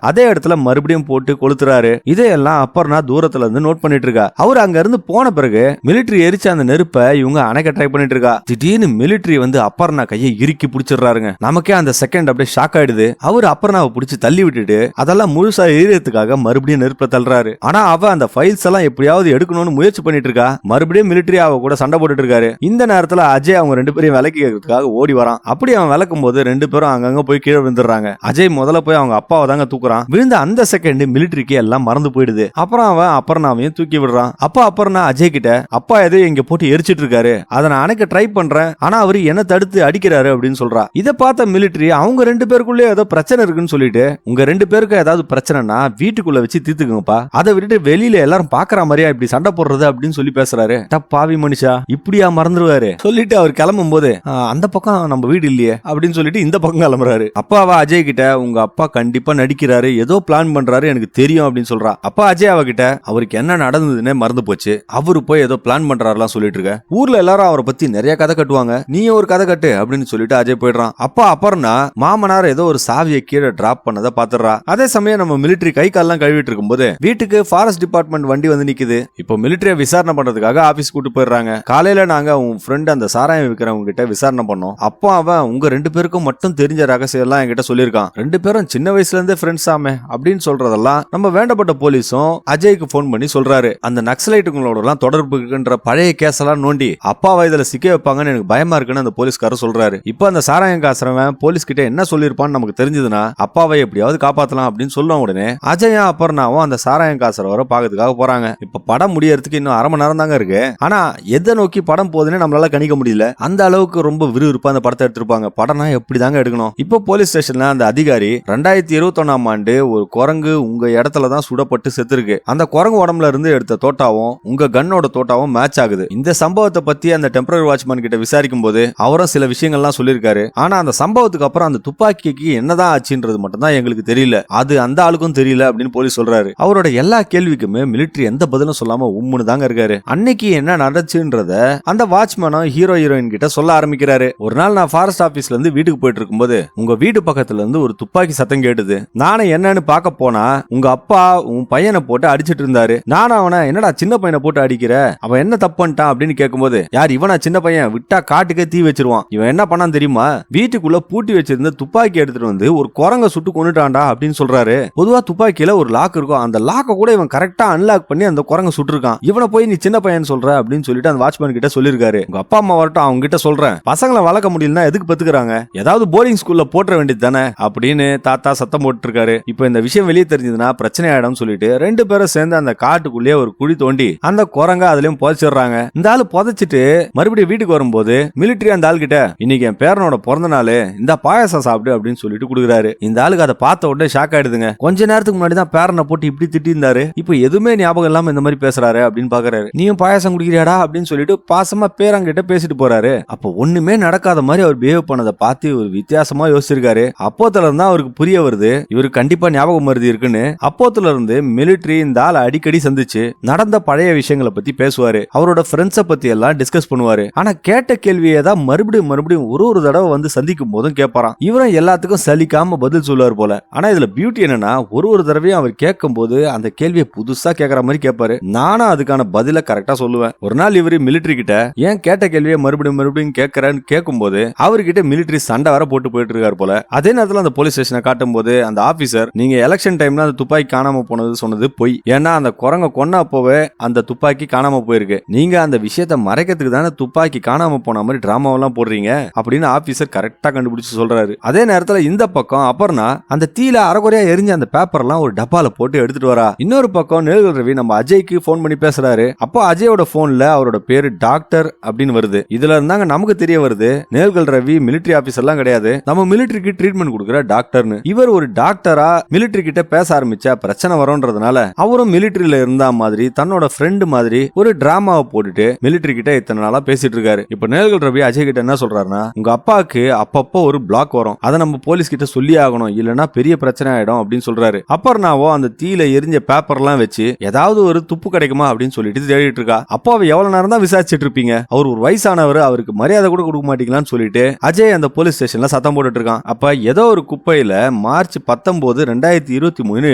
A: அதே இடத்துல மறுபடியும் போட்டு கொளுத்துறாரு. இதையெல்லாம் அப்பர்னா தூரத்துல இருந்து நோட் பண்ணிட்டு இருக்கா. அவர் அங்க இருந்து போன பிறகு மிலிட்டரி எரிச்ச அந்த நெருப்பை இவங்க அணைக்க ட்ரை பண்ணிட்டு இருக்கா. திடீர்னு மிலிட்டரி வந்து அப்பர்னா கையை இறுக்கி பிடிச்சிடுறாருங்க. நமக்கே அந்த செகண்ட் அப்படியே ஷாக் ஆயிடுது. அவர் அப்பர்னாவை பிடிச்சி தள்ளி விட்டுட்டு அதெல்லாம் முழுசா எரியறதுக்காக மறுபடியும் நெருப்பை தள்ளுறாரு. ஆனா அவ அந்த ஃபைல்ஸ் எல்லாம் எப்படியாவது எடுக்கணும்னு முயற்சி பண்ணிட்டு இருக்கா. மறுபடியும் மிலிட்டரி அவ கூட சண்டை போட்டுட்டு இருக்காரு. இந்த நேரத்துல அஜய் அவங்க ரெண்டு பேரையும் விலக்கி கேட்கறதுக்காக ஓடி வரான். அப்படி அவன் விளக்கும் போது ரெண்டு பேரும் அங்கங்க போய் கீழே விழுந்துடுறாங்க. அஜய் முதல்ல போய் அவங்க அப்பாவை தாங்க தூக்குறான். விழுந்த அந்த செகண்ட் மிலிட்டரிக்கு எல்லாம் மறந்து போயிடுது. அப்புறம் அவன் அப்பர்னாவையும் தூக்கி விடுறான். அப்பர்னா அஜய் கிட்ட அப்பா எதையும் இங்க போட்டு எரிச்சிட்டு இருக்காரு, அதை நான் அணைக்க ட்ரை பண்றேன், ஆனா அவரு என்ன தடுத்து அடிக்கிறாரு அப்படின்னு சொல்றா. இதை பார்த்த மிலிட்டரி அவங்க ரெண்டு பேருக்குள்ளே ஏதோ பிரச்சனை இருக்குன்னு சொல்லிட்டு உங்க ரெண்டு பேருக்கு ஏதாவது பிரச்சனைனா வீட்டுக்குள்ள வச்சு தீர்த்துக்குங்கப்பா, அதை விட்டுட்டு வெளியில எல்லாரும் பாக்குற மாதிரியா இப்படி சண்டை போடுறது அப்படின்னு சொல்லி பேசுறாரு. பாவி மனுஷா இப்படியா மறந்துருவாரு சொல்லிட்டு அவர் கிளம்பும் போது அந்த பக்கம் நம்ம வீடு இல்லையே அப்படின்னு சொல்லிட்டு இந்த பக்கம் கிளம்புறாரு. அப்பாவா அஜய் கிட்ட உங்க அப்பா கண்டிப்பா நடிக்கிறாரு, ஏதோ பிளான் பண்றாரு எனக்கு தெரியும் அப்படின்னு சொல்றா. அப்பா அஜய் அவகிட்ட அவருக்கு என்ன நடந்ததுன்னே மறந்து போச்சு, அவரு போய் ஏதோ பிளான் பண்றாருலாம் சொல்லிட்டு இருக்க. ஊர்ல எல்லாரும் அவரை பத்தி நிறைய கதை கட்டுவாங்க, நீயும் ஒரு கதை கட்டு அப்படின்னு சொல்லிட்டு அஜய் போயிடுறான். அப்பா அப்பர்னா மாமனார் ஏதோ ஒரு சாவியை கீழே டிராப் பண்ணதை பாத்துறா. அதே சமயம் நம்ம மிலிட்டரி கை கால்லாம் கழுவிட்டு இருக்கும் போது வீட்டுக்கு ஃபாரஸ்ட் டிபார்ட்மெண்ட் வண்டி வந்து நிக்குது. இப்போ மிலிட்டரியை விசாரணை பண்றதுக்காக ஆபீஸ் கூட்டு போயிடுறாங்க. காலையில நாங்க உன் ஃப்ரெண்ட் அந்த சாராயம் விற்கிறவங்க கிட்ட விசாரணை பண்ணோம். அப்போ அவன் உங்க ரெண்டு பேருக்கும் மட்டும் தெரிஞ்ச ரகசியம் எல்லாம் என்கிட்ட சொல்லியிருக்கான். ரெண்டு பேரும் சின்ன வயசுல இருந்தே ஃப்ரெண்ட்ஸ் ஆமே அப்படின்னு சொல்றதெல்லாம் நம்ம வேண்டப்பட்ட போலீஸும் அஜய்க்கு போன் பண்ணி சொல்றாரு. அந்த நக்சலைட்டுங்களோட எல்லாம் தொடர்பு இருக்குன்ற பழைய கேஸ் எல்லாம் நோண்டி அப்பாவை இதுல சிக்க வைப்பாங்கன்னு எனக்கு பயமா இருக்குன்னு அந்த போலீஸ்காரர் சொல்றாரு. இப்போ அந்த சாராயம் காசுறவன் போலீஸ் கிட்ட என்ன சொல்லிருப்பான்னு நமக்கு தெரிஞ்சதுன்னா அப்பாவை எப்படியாவது காப்பாத்தலாம் அப்படின்னு சொல்லுவாங்க. உடனே அஜயா அப்பர்னாவும் அந்த சாராயம் காசுறவரை பாக்கிறதுக்காக போறாங்க. இப்ப படம் முடியறதுக்கு இன்னும் அரை மணி நேரம் தாங்க இருக்கு. ஆனா எதை நோக்கி படம் போகுதுன்னு நம்மளால கணிக்க முடியல. அந்த அளவுக்கு ரொம்ப விறுவிறுப்பா அந்த படத்தை எடுத்திருப்பாங்க. படம்னா எப்படி தாங்க எடுக்கணும். இப்போ போலீஸ் ஸ்டேஷன்ல அந்த அதிகாரி 2021ஆம் ஆண்டு ஒரு குரங்கு உங்க இடத்துல தான் சுடப்பட்டு செத்துருக்கு. அந்த குரங்கு உடம்புல இருந்து எடுத்த தோட்டாவும் உங்க கண்ணோட தோட்டாவும் மேட்ச் ஆகுது. இந்த சம்பவத்தை பத்தி அந்த டெம்பரரி வாட்ச்மேன் கிட்ட விசாரிக்கும் போது அவரும் சில விஷயங்கள்லாம் சொல்லியிருக்காரு. ஆனா அந்த சம்பவத்துக்கு அப்புறம் அந்த துப்பாக்கிக்கு என்னதான் ஆச்சுன்றது மட்டும் தான் எங்களுக்கு தெரியல, அது அந்த ஆளுக்கும் தெரியல அப்படின்னு போலீஸ் சொல்றாரு. அவரோட எல்லா கேள்விக்குமே மிலிட்டரி எந்த பதிலும் சொல்லாம உம்முன்னு தாங்க இருக்காரு. அன்னைக்கு என்ன நடந்துச்சுன்றத அந்த வாட்ச்மேனும் ஹீரோயின் கிட்ட சொல்ல ஆரம்பிக்கிறாரு. ஒரு நாள் நான் ஃபாரஸ்ட் ஆபீஸ்ல இருந்து வீட்டுக்கு போயிட்டு இருக்கும்போது உங்க வீட்டு பக்கத்துல இருந்து ஒரு துப்பாக்கி சத்தம் கேட்டுது. நானே என்னன்னு பார்க்க போனா உங்க அப்பா உன் பையனை போட்டு அடிச்சிட்டு இருந்தாரு. நானும் அவனை என்னடா சின்ன பையனை போட்டு அடிக்கிற, அவன் என்ன தப்பு பண்ணிட்டான் அப்படின்னு கேட்கும்போது யார் இவனா சின்ன பையன், விட்டா காட்டுக்கே தீ வச்சிருவான், இவன் என்ன பண்ணான் தெரியுமா, வீட்டுக்குள்ள பூட்டி வச்சிருந்த துப்பாக்கி எடுத்துட்டு வந்து ஒரு குரங்க சுட்டு கொண்டுட்டான்டா அப்படின்னு சொல்றாரு. பொதுவா துப்பாக்கியில ஒரு லாக் இருக்கும், அந்த லாக்க கூட இவன் கரெக்டா அன்லாக் பண்ணி அந்த குரங்க சுட்டுருக்கான். இவனை போய் நீ சின்ன பையன் சொல்ற அப்படின்னு சொல்லிட்டு அந்த வாட்ச்மேன் கிட்ட சொல்லிருக்காரு. உங்க அப்பா அம்மா வரட்டும், அவங்க கிட்ட சொல்றேன், பசங்களை வளர்க்க முடியலன்னா எதுக்கு பெத்துக்கிறாங்க, ஏதாவது போர்டிங் ஸ்கூல்ல போட்டுற வேண்டியது தானே அப்படின்னு தாத்தா சத்தம் போட்டு இருக்காரு. இப்போ இந்த விஷயம் வெளியே தெரிஞ்சதுன்னா பிரச்சனை ஆயிடும் சொல்லிட்டு ரெண்டு பேரும் சேர்ந்து அந்த காட்டுக்குள்ளேயே ஒரு குழி தோண்டி அந்த குரங்க அதுலயும் புதைச்சிடுறாங்க. இந்த ஆளு புதைச்சிட்டு மறுபடியும் வீட்டுக்கு வரும்போது மிலிட்டரி அந்த ஆள் கிட்ட இன்னைக்கு என் பேரனோட பிறந்த நாள், இந்த பாயாசம் சாப்பிடு அப்படின்னு சொல்லிட்டு கொடுக்குறாரு. இந்த ஆளுக்கு அதை பார்த்த உடனே ஷாக் ஆயிடுதுங்க. கொஞ்ச நேரத்துக்கு முன்னாடி தான் பேரனை போட்டு இப்படி திட்டி இருந்தாரு, இப்போ எதுவுமே ஞாபகம் இல்லாம இந்த மாதிரி பேசுறாரு அப்படின்னு பாக்குறாரு. நீயும் பாயாசம் குடிக்கிறியாடா அப்படின்னு சொல்லிட்டு பாசமா பேரங்கிட்ட பேசிட்டு போறாரு. அப்போ ஒண்ணுமே நடக்காத மாதிரி அவர் பிஹேவ் பண்ணதை பார்த்து ஒரு வித்தியாசமா யோசிச்சிருக்காரு. அப்போத்துல இருந்தா அவருக்கு புரிய வருது இவரு கண்டிப்பா ஞாபகம் மருதி இருக்குன்னு. அப்போத்துல இருந்து மிலிட்டரி இந்த ஆள் அடிக்கடி சந்திச்சு நடந்த பழைய விஷயங்களை பத்தி பேசுவாரு, அவரோட ஃப்ரெண்ட்ஸை பத்தி எல்லாம் டிஸ்கஸ் பண்ணுவாரு. ஆனா கேட்ட கேள்வியை தான் மறுபடியும் ஒரு தடவை வந்து சந்திக்கும் போதும் கேட்பாராம். இவரும் எல்லாத்துக்கும் சலிக்காம பதில் சொல்லுவார் போல. ஆனா இதுல பியூட்டி என்னன்னா ஒரு தடவையும் அவர் கேட்கும் போது அந்த கேள்வியை புதுசா கேட்கற மாதிரி கேட்பாரு. நானும் அதுக்கான பதில கரெக்டா சொல்லுவேன். ஒரு நாள் இவரு மிலிட்டரி கிட்ட ஏன் கேட்ட கேள்வியை மறுபடியும் கேட்கறேன்னு கேட்கும் போது அவர்கிட்ட மிலிட்டரி சண்டை வர போட்டு போயிட்டு இருக்காரு போல. அதே நேரத்தில் அந்த போலீஸ் ஸ்டேஷனை காட்டும் போது அந்த ஆபீசர் நீங்க எலெக்ஷன் டைம்ல அந்த துப்பாக்கி காணாம போனது சொன்னது பொய், ஏன்னா அந்த குரங்க கொன்ன அப்போவே அந்த துப்பாக்கி காணாம போயிருக்கு, நீங்க அந்த விஷயத்தை விஷயத்த மறைக்கிறதுக்கு தானே துப்பாக்கி காணாம போன மாதிரி டிராமாவெல்லாம் போடுறீங்க அப்படின்னு ஆபீசர் கரெக்டா கண்டுபிடிச்சு சொல்றாரு. அதே நேரத்துல இந்த பக்கம் அபர்ணா அந்த தீல அரைகுறையா எரிஞ்ச அந்த பேப்பர் எல்லாம் ஒரு டப்பால போட்டு எடுத்துட்டு வரா. இன்னொரு பக்கம் நேல்கல் ரவி நம்ம அஜய்க்கு போன் பண்ணி பேசுறாரு. அப்போ அஜயோட போன்ல அவரோட பேரு டாக்டர் அப்படின்னு வருது. இதுல இருந்தாங்க நமக்கு தெரிய வருது நேல்கல் ரவி மிலிட்டரி ஆபீசர்லாம் கிடையாது, நம்ம மிலிட்டரிக்கு ட்ரீட்மெண்ட் கொடுக்குற டாக்டர்னு. இவர் ஒரு டாக்டரா மிலிட்டரி கிட்ட பேச ஆரம்பிச்சா பிரச்சனை வரும்ன்றதுனால அவரும் மிலிட்டரியில இருந்தா மாதிரி தன்னோட ஃப்ரெண்ட் மாதிரி ஒரு டிராமாவை போட்டுட்டு மிலிட்டரி கிட்ட இத்தனை நாளா பேசிட்டு இருக்காரு. இப்ப நேல்கல் ரவி அஜய் கிட்ட என்ன சொல்றாருன்னா, உங்க அப்பாவுக்கு அப்பப்போ ஒரு பிளாக் வரும், அதை நம்ம போலீஸ் கிட்ட சொல்லி ஆகணும், இல்லனா பெரிய பிரச்சனை ஆயிடும் அப்படின்னு சொல்றாரு. அப்புறம்னாவோ அந்த தீல எரிஞ்ச பேப்பர் எல்லாம் வச்சு ஏதாவது ஒரு துப்பு கிடைக்குமா அப்படின்னு சொல்லிட்டு தேடிட்டு இருக்கா. அப்போ அவ எவ்வளவு நேரம் தான் விசாரிச்சுட்டு இருப்பீங்க, அவர் ஒரு வயசானவர், அவருக்கு மரியாதை கூட கொடுக்க மாட்டீங்களான்னு சொல்லிட்டு அஜய் அந்த போலீஸ் ஸ்டேஷன்ல சத்தம் போட்டுட்டு இருக்கான். அப்ப ஏதோ ஒரு குப்பையில மார்ச் 19, 2023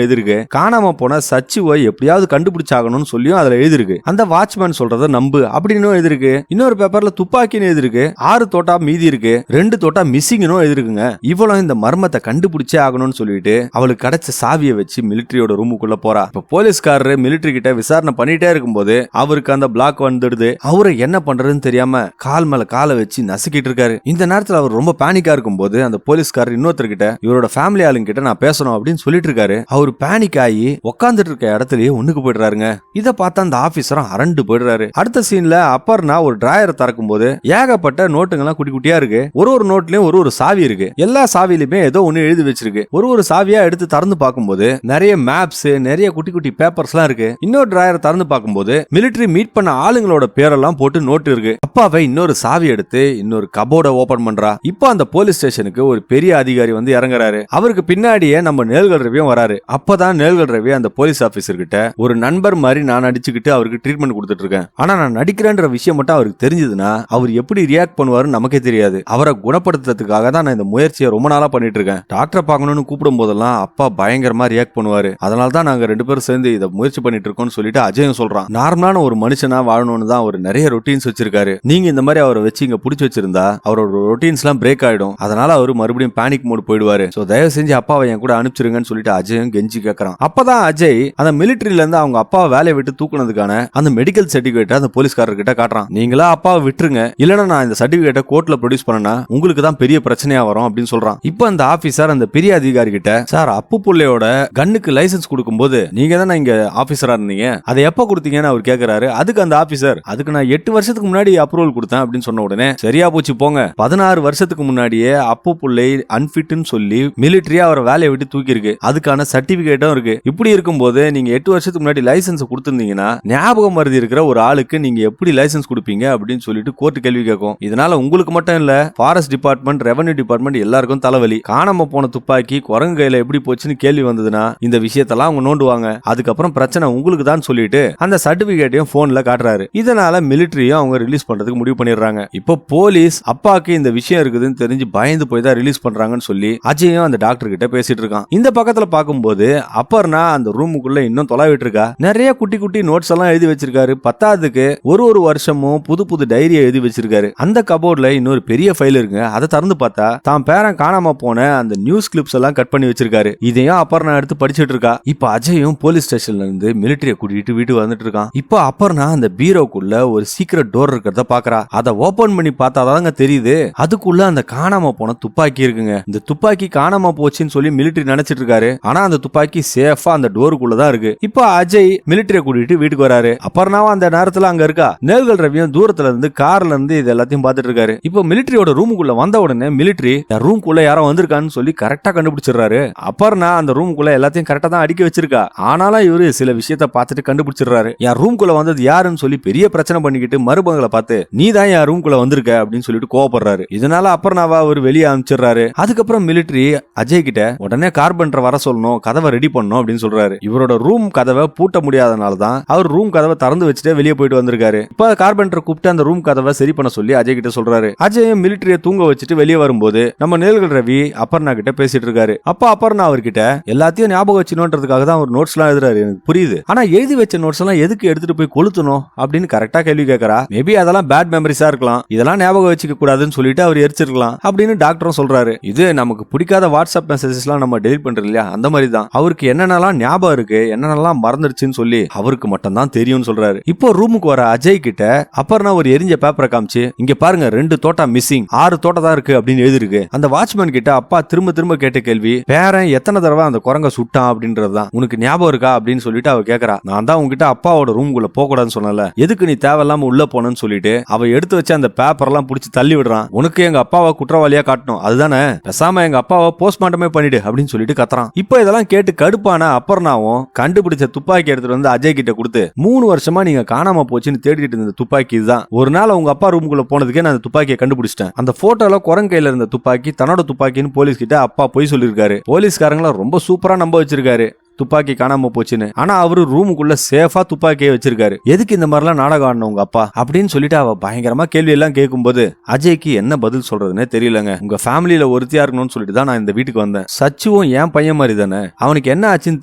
A: எழுதிருக்கு, காணாம போன சச்சிவை எப்படியாவது கண்டுபிடிச்சாகணும்னு சொல்லியும் அதுல எழுதிருக்கு. அந்த வாட்ச்மேன் சொல்றத நம்பு அப்படின்னு எழுதிருக்கு. இன்னொரு பேப்பர்ல துப்பாக்கின்னு எழுதிருக்கு, 6 தோட்டா மீதி இருக்கு, 2 தோட்டா மிஸ்ஸிங்னு எழுதிருக்குங்க. இவ்வளவு இந்த மர்மத்தை கண்டுபிடிச்சே ஆகணும்னு சொல்லிட்டு அவளுக்கு கிடைச்ச சாவியை வச்சு மிலிட்டரியோட ரூமுக்குள்ள போறா. இப்ப போலீஸ்காரரு மிலிட்டரி கிட்ட விசாரணை பண்ணிட்டே இருக்கும்போது அவருக்கு அந்த பிளாக் வந்துடுது. அவரு என்ன பண்றதுன்னு தெரியாம கால் மேல காலை வச்சு நசுக்கிட்டு இருக்காரு. இந்த நேரத்துல அவர் ரொம்ப பேனிக்கா இருக்கும் போது அந்த போலீஸ்காரர் இன்னொருத்தர்கிட்ட இவரோட ஃபேமிலி ஆளுங்க கிட்ட நான் பேசணும் அப்படின்னு சொல்லிட்டு இருக்காரு. அவர் பேனிக் ஆகி உட்காந்துட்டு இருக்க இடத்துலயே ஒண்ணுக்கு போயிடுறாருங்க. இத பார்த்தா அந்த ஆபீசரும் அரண்டு போயிடுறாரு. அடுத்த சீன்ல அப்பர்னா ஒரு டிராயரை திறக்கும் போது ஏகப்பட்ட நோட்டுங்கெல்லாம் குட்டி குட்டியா இருக்கு. ஒரு நோட்லயும் ஒரு சாவி இருக்கு. எல்லா சாவியிலுமே ஏதோ ஒண்ணு எழுதி வச்சிருக்கு. ஒரு சாவியா எடுத்து திறந்து பார்க்கும்போது நிறைய மேப்ஸ், நிறைய குட்டி குட்டி பேப்பர்ஸ் எல்லாம் இருக்கு. இன்னொரு டிராயரை திறந்து பார்க்கும்போது மிலிட்டரி மீட் பண்ண ஆளுங்களோட பேரெல்லாம் போட்டு நோட்டு இருக்கு. அப்பாவை இன்னொரு சாவி எடுத்து இன்னொரு கபோர்ட ஓபன் பண்றா. இப்போ அந்த போலீஸ் ஸ்டேஷனுக்கு ஒரு பெரிய அதிகாரி வந்து இறங்குறாரு. அவருக்கு பின்னாடியே நம்ம நேல்கல் ரவியும் வராரு. அப்பதான் நேல்கல் ரவி அந்த போலீஸ் ஆபீசர் கிட்ட ஒரு நண்பர் மாதிரி நான் நடிச்சுக்கிட்டு அவருக்கு ட்ரீட்மெண்ட் கொடுத்துட்டு இருக்கேன், ஆனா நான் நடிக்கிறேன்ற விஷயம் மட்டும் அவருக்கு தெரிஞ்சதுன்னா அவர் எப்படி ரியாக்ட் பண்ணுவாருன்னு நமக்கே தெரியாது. அவரை குணப்படுத்துறதுக்காக தான் நான் இந்த முயற்சியை ரொம்ப நாளா பண்ணிட்டு இருக்கேன். டாக்டரை பார்க்கணும்னு கூப்பிடும் போதெல்லாம் அப்பா பயங்கரமா ரியாக்ட் பண்ணுவாரு, அதனால தான் நாங்க 2 பேரும் சேர்ந்து இதை முயற்சி பண்ணிட்டு இருக்கோம்னு சொல்லிட்டு அஜயும் சொல்றான். நார்மலான ஒரு மனுஷனா வாழணும்னு தான் அவர் நிறைய ரொட்டீன்ஸ் வச்சிருக்காரு. நீங்க இந்த மாதிரி அவரை வச்சு இங்க புடிச்சு வச்சிருந்தா அவரோட ரொட்டீன்ஸ் எல்லாம் பிரேக் ஆயிடும், அதனால அவர் மறுபடியும் பேனிக் மோட் போயிடுவாரு. சோ தயவு செஞ்சு அப்பாவை என் கூட அனுப்பிச்சிருங்கன்னு சொல்லிட்டு அஜயும் கெஞ்சி கேட்கறான். அப்பதான் அஜய் அந்த மிலிட்டரியில இருந்து அவங்க அப்பாவை வேலையை விட்டு தூக்குனதுக்கான அந்த மெடிக்கல் சர்டிபிகேட் அந்த போலீஸ்காரர் கிட்ட காட்டுறான். நீங்களா அப்பாவை விட்டுருங்க, இல்லனா நான் இந்த சர்டிபிகேட்டை கோர்ட்ல ப்ரொடியூஸ் பண்ணனா உங்களுக்கு தான் பெரிய பிரச்சனையா வரும் அப்படின்னு சொல்றான். இப்போ அந்த ஆபீசர் அந்த பெரிய அதிகாரி கிட்ட, சார் அப்பு புள்ளையோட கன்னுக்கு லைசன்ஸ் கொடுக்கும்போது நீங்க தானே இங்க ஆபீசரா இருந்தீங்க, அதை எப்ப கொடுத்தீங்கன்னு அவர் கேட்கிறாரு. அதுக்கு அந்த ஆபீசர், அதுக்கு நான் 8 வருஷத்துக்கு முன்னாடி அப்ரூவல் கொடுத்தேன் அப்படின்னு சொன்ன உடனே சரியா போச்சு போங்க, 16 வருஷத்துக்கு முன்னாடியே அப்பு புள்ளை அன்பிட்னு சொல்லி மிலிட்டரி அவரை வேலையை விட்டு தூக்கி இருக்கு, அதுக்கான சர்டிபிகேட்டும் இருக்கு. இப்படி இருக்கும்போது நீங்க 8 வருஷத்துக்கு முன்னாடி லைசன்ஸ் கொடுத்திருந்தீங்கன்னா ஞாபகம் மருதி இருக்கிற ஒரு ஆளுக்கு நீங்க எப்படி லைசன்ஸ் கொடுப்பீங்க அப்படின்னு சொல்லிட்டு கோர்ட் கேள்வி கேட்கும். இதனால உங்களுக்கு மட்டும் இல்ல, ஃபாரஸ்ட் டிபார்ட்மெண்ட், ரெவன்யூ டிபார்ட்மெண்ட் எல்லாருக்கும் தலைவலி. காணாம போன துப்பாக்கி குரங்கு கையில எப்படி போச்சுன்னு கேள்வி வந்ததுன்னா இந்த விஷயத்தெல்லாம் அவங்க நோண்டுவாங்க, அதுக்கப்புறம் பிரச்சனை உங்களுக்கு தான் சொல்லிட்டு அந்த சர்டிபிகேட்டையும் போன்ல காட்டுறாரு. இதனால மிலிட்டரியும் அவங்க ரிலீஸ் பண்றதுக்கு முடிவு பண்ணிடுறாங்க. இப்போ போலீஸ் அப்பாக்கு இந்த விஷயம் இருக்குதுன்னு தெரிஞ்சு பயந்து போய் தான் ரிலீஸ் பண்றாங்கன்னு சொல்லி அஜயும் அந்த டாக்டர் கிட்ட பேசிட்டு இருக்கான். இந்த பக்கத்துல பாக்கும்போது அப்பர்னா அந்த ரூமுக்குள்ள இன்னும் தொலைவிட்டு இருக்கா. நிறைய குட்டி குட்டி நோட்ஸ் எல்லாம் எழுதி வச்சிருக்காரு. 10க்கு ஒரு வருஷமும் புது புது டைரியை எழுதி வச்சிருக்காரு. அந்த கபோர்ட்ல இன்னொரு பெரிய ஃபைல் இருக்குங்க. அதை திறந்து பார்த்தா தான் பேரன் காணாம போன அந்த நியூஸ் கிளிப்ஸ் எல்லாம் கட் பண்ணி வச்சிருக்காரு. இதையும் அப்பர்னா எடுத்து படிச்சிட்டு இருக்கா. இப்ப அஜயும் போலீஸ் ஸ்டேஷன்ல இருந்து மிலிட்டரியை கூட்டிட்டு வீட்டுக்கு வந்துட்டு இருக்கான். இப்ப அப்பர்னா அந்த பீரோக்குள்ள ஒரு சீக்ரெட் டோர் இருக்கிறத பாக்குறா. அதை ஓபன் பண்ணி பார்த்தாதாங்க தெரியுது அதுக்குள்ள அந்த காணாம போன துப்பாக்கி இருக்குங்க. இந்த துப்பாக்கி காணாம போச்சுன்னு சொல்லி மிலிட்டரி நினைச்சிட்டு இருக்காரு. ஆனா அந்த துப்பாக்கி சேஃபா அந்த டோருக்குள்ள தான் இருக்கு. இப்ப அஜய் மிலிட்டரியை கூட்டிட்டு வீட்டுக்கு வராரு. அப்பர்னாவும் அந்த நேரத்துல அங்க இருக்கா. நேல்கல் ரவியும் தூரத்துல இருந்து கார்ல இருந்து இது எல்லாத்தையும் பார்த்துட்டு இருக்காரு. இப்ப மிலிட்டரியோட ரூமுக்குள்ள வந்த உடனே மிலிட்டரி ரூம்குள்ள யாரோ வந்திருக்கான்னு சொல்லி கரெக்டா கண்டுபிடிச்சிடுறாரு. அப்பர்னா அந்த ரூமுக்குள்ள எல்லாத்தையும் கரெக்டா தான் அடிக்க வச்சிருக்கா. ஆனாலும் இவரு சில விஷயத்த பார்த்துட்டு கண்டுபிடிச்சிடுறாரு. என் ரூம்குள்ள வந்தது யாருன்னு சொல்லி பெரிய பிரச்சனை பண்ணிக்கிட்டு மருமகளை பார்த்து நீ தான் என் ரூம்குள்ள வந்திருக்க அப்படின்னு சொல்லிட்டு கோவப்படுறாரு. இதனால அப்பர்னாவா அவர் வெளியே அனுப்பிச்சிடுறாரு. அதுக்கப்புறம் மிலிட்டரி அஜய் கிட்ட உடனே கார்பெண்டர் வர சொல்லணும், கதவை ரெடி பண்ணணும் அப்படின்னு சொல்றாரு. இவரோட ரூம் கதவை பூட்ட முடியாதனால தான் அவர் ரூம் கதவை திறந்து வச்சுட்டு வெளியே போயிட்டு வந்திருக்காரு. இப்ப கார்பெண்டர் கூப்பிட்டு அந்த ரூம் கதவை சரி பண்ண சொல்லி அஜய் கிட்ட சொல்றாரு. அஜய் மிலிட்டரியை தூங்க வச்சுட்டு வெளியே வரும்போது நம்ம நேல்கல் ரவி அப்பர்னா கிட்ட பேசிட்டு இருக்காரு. அப்ப அப்பர்னா அவர்கிட்ட எல்லாத்தையும் ஞாபகம் வச்சுனோன்றதுக்காக தான் ஒரு நோட்ஸ் எல்லாம் எழுதுறாரு, எனக்கு புரியுது, ஆனா எழுதி வச்ச நோட்ஸ் எல்லாம் எதுக்கு எடுத்துட்டு போய் கொளுத்தணும் அப்படின்னு கரெக்டா கேள்வி கேட்கறா. மேபி அதெல்லாம் பேட் மெமரிஸா இருக்கலாம், இதெல்லாம் ஞாபகம் வச்சுக்க கூடாதுன்னு சொல்லிட்டு அவர் எரிச்சிருக்கலாம் அப்படின்னு டாக்டரும் சொல்றாரு. இது நமக்கு பிடிக்காத வாட்ஸ்அப் மெசேஜஸ் எல்லாம் நம்ம டெலிட் பண்றோம் இல்லையா, அந்த மாதிரி தான் அவருக்கு என்னென்னலாம் ஞாபகம் இருக்கு, என்னென்னலாம் மறந்துருச்சுன்னு சொல்லி அவருக்கு மட்டும் தான் தெரியும்னு சொல்றாரு. இப்போ ரூமுக்கு வர அஜய் கிட்ட கிட்ட அபர்ணா ஒரு எரிஞ்ச பேப்பரை காமிச்சு, இங்க பாருங்க 2 தோட்டா மிஸ்ஸிங், 6 தோட்டா தான் இருக்கு அப்படின்னு எழுதிருக்கு. அந்த வாட்ச்மேன் கிட்ட அப்பா திரும்ப திரும்ப கேட்ட கேள்வி, பேரன் எத்தனை தடவை அந்த குரங்க சுட்டான் அப்படின்றதுதான். உனக்கு ஞாபகம் இருக்கா அப்படின்னு சொல்லிட்டு அவ கேக்குறா. நான் தான் உங்ககிட்ட அப்பாவோட ரூம்குள்ள போக கூடாதுன்னு சொன்னல, எதுக்கு நீ தேவையில்லாம உள்ள போனன்னு சொல்லிட்டு அவ எடுத்து வச்சு அந்த பேப்பர் எல்லாம் புடிச்சு தள்ளி விடுறான். உனக்கு எங்க அப்பாவை குற்றவாளியா காட்டணும், அதுதானே, பேசாம எங்க அப்பாவை போஸ்ட்மார்ட்டமே பண்ணிடு அப்படின்னு சொல்லிட்டு கத்துறான். இப்போ இதெல்லாம் கேட்டு கடுப்பான அபர்ணாவும் கண்டுபிடிச்ச துப்பாக்கி எடுத்துட்டு வந்து அஜய் கிட்ட கொடுத்து, 3 வருஷமா நீங்க காணாம போச்சுன்னு தேடிட்டு இருந்த துப்பாக்கி இதுதான். ஒரு நாள் உங்க அப்பா ரூமுக்குள்ள போனதுக்கே நான் அந்த துப்பாக்கியை கண்டுபிடிச்சிட்டேன். அந்த போட்டோல குரங்கு கையில இருந்த துப்பாக்கி தன்னோட துப்பாக்கின்னு போலீஸ் கிட்ட அப்பா போய் சொல்லிருக்காரு. போலீஸ்காரங்கள ரொம்ப சூப்பரா நம்ப வச்சிருக்காரு துப்பாக்கி காணாம போச்சுன்னு. ஆனா அவரு ரூமுக்குள்ள சேஃபா துப்பாக்கியை வச்சிருக்காரு. எதுக்கு இந்த மாதிரிலாம் நாடகம் ஆடணும் உங்க அப்பா அப்படின்னு சொல்லிட்டு அவ பயங்கரமா கேள்வி எல்லாம் கேட்கும்போது அஜய்க்கு என்ன பதில் சொல்றதுன்னே தெரியலங்க. உங்க ஃபேமிலியில ஒருத்தியா இருக்கணும்னு சொல்லிட்டு தான் நான் இந்த வீட்டுக்கு வந்தேன். சச்சுவும் என் பையன் மாதிரி தானே, அவனுக்கு என்ன ஆச்சுன்னு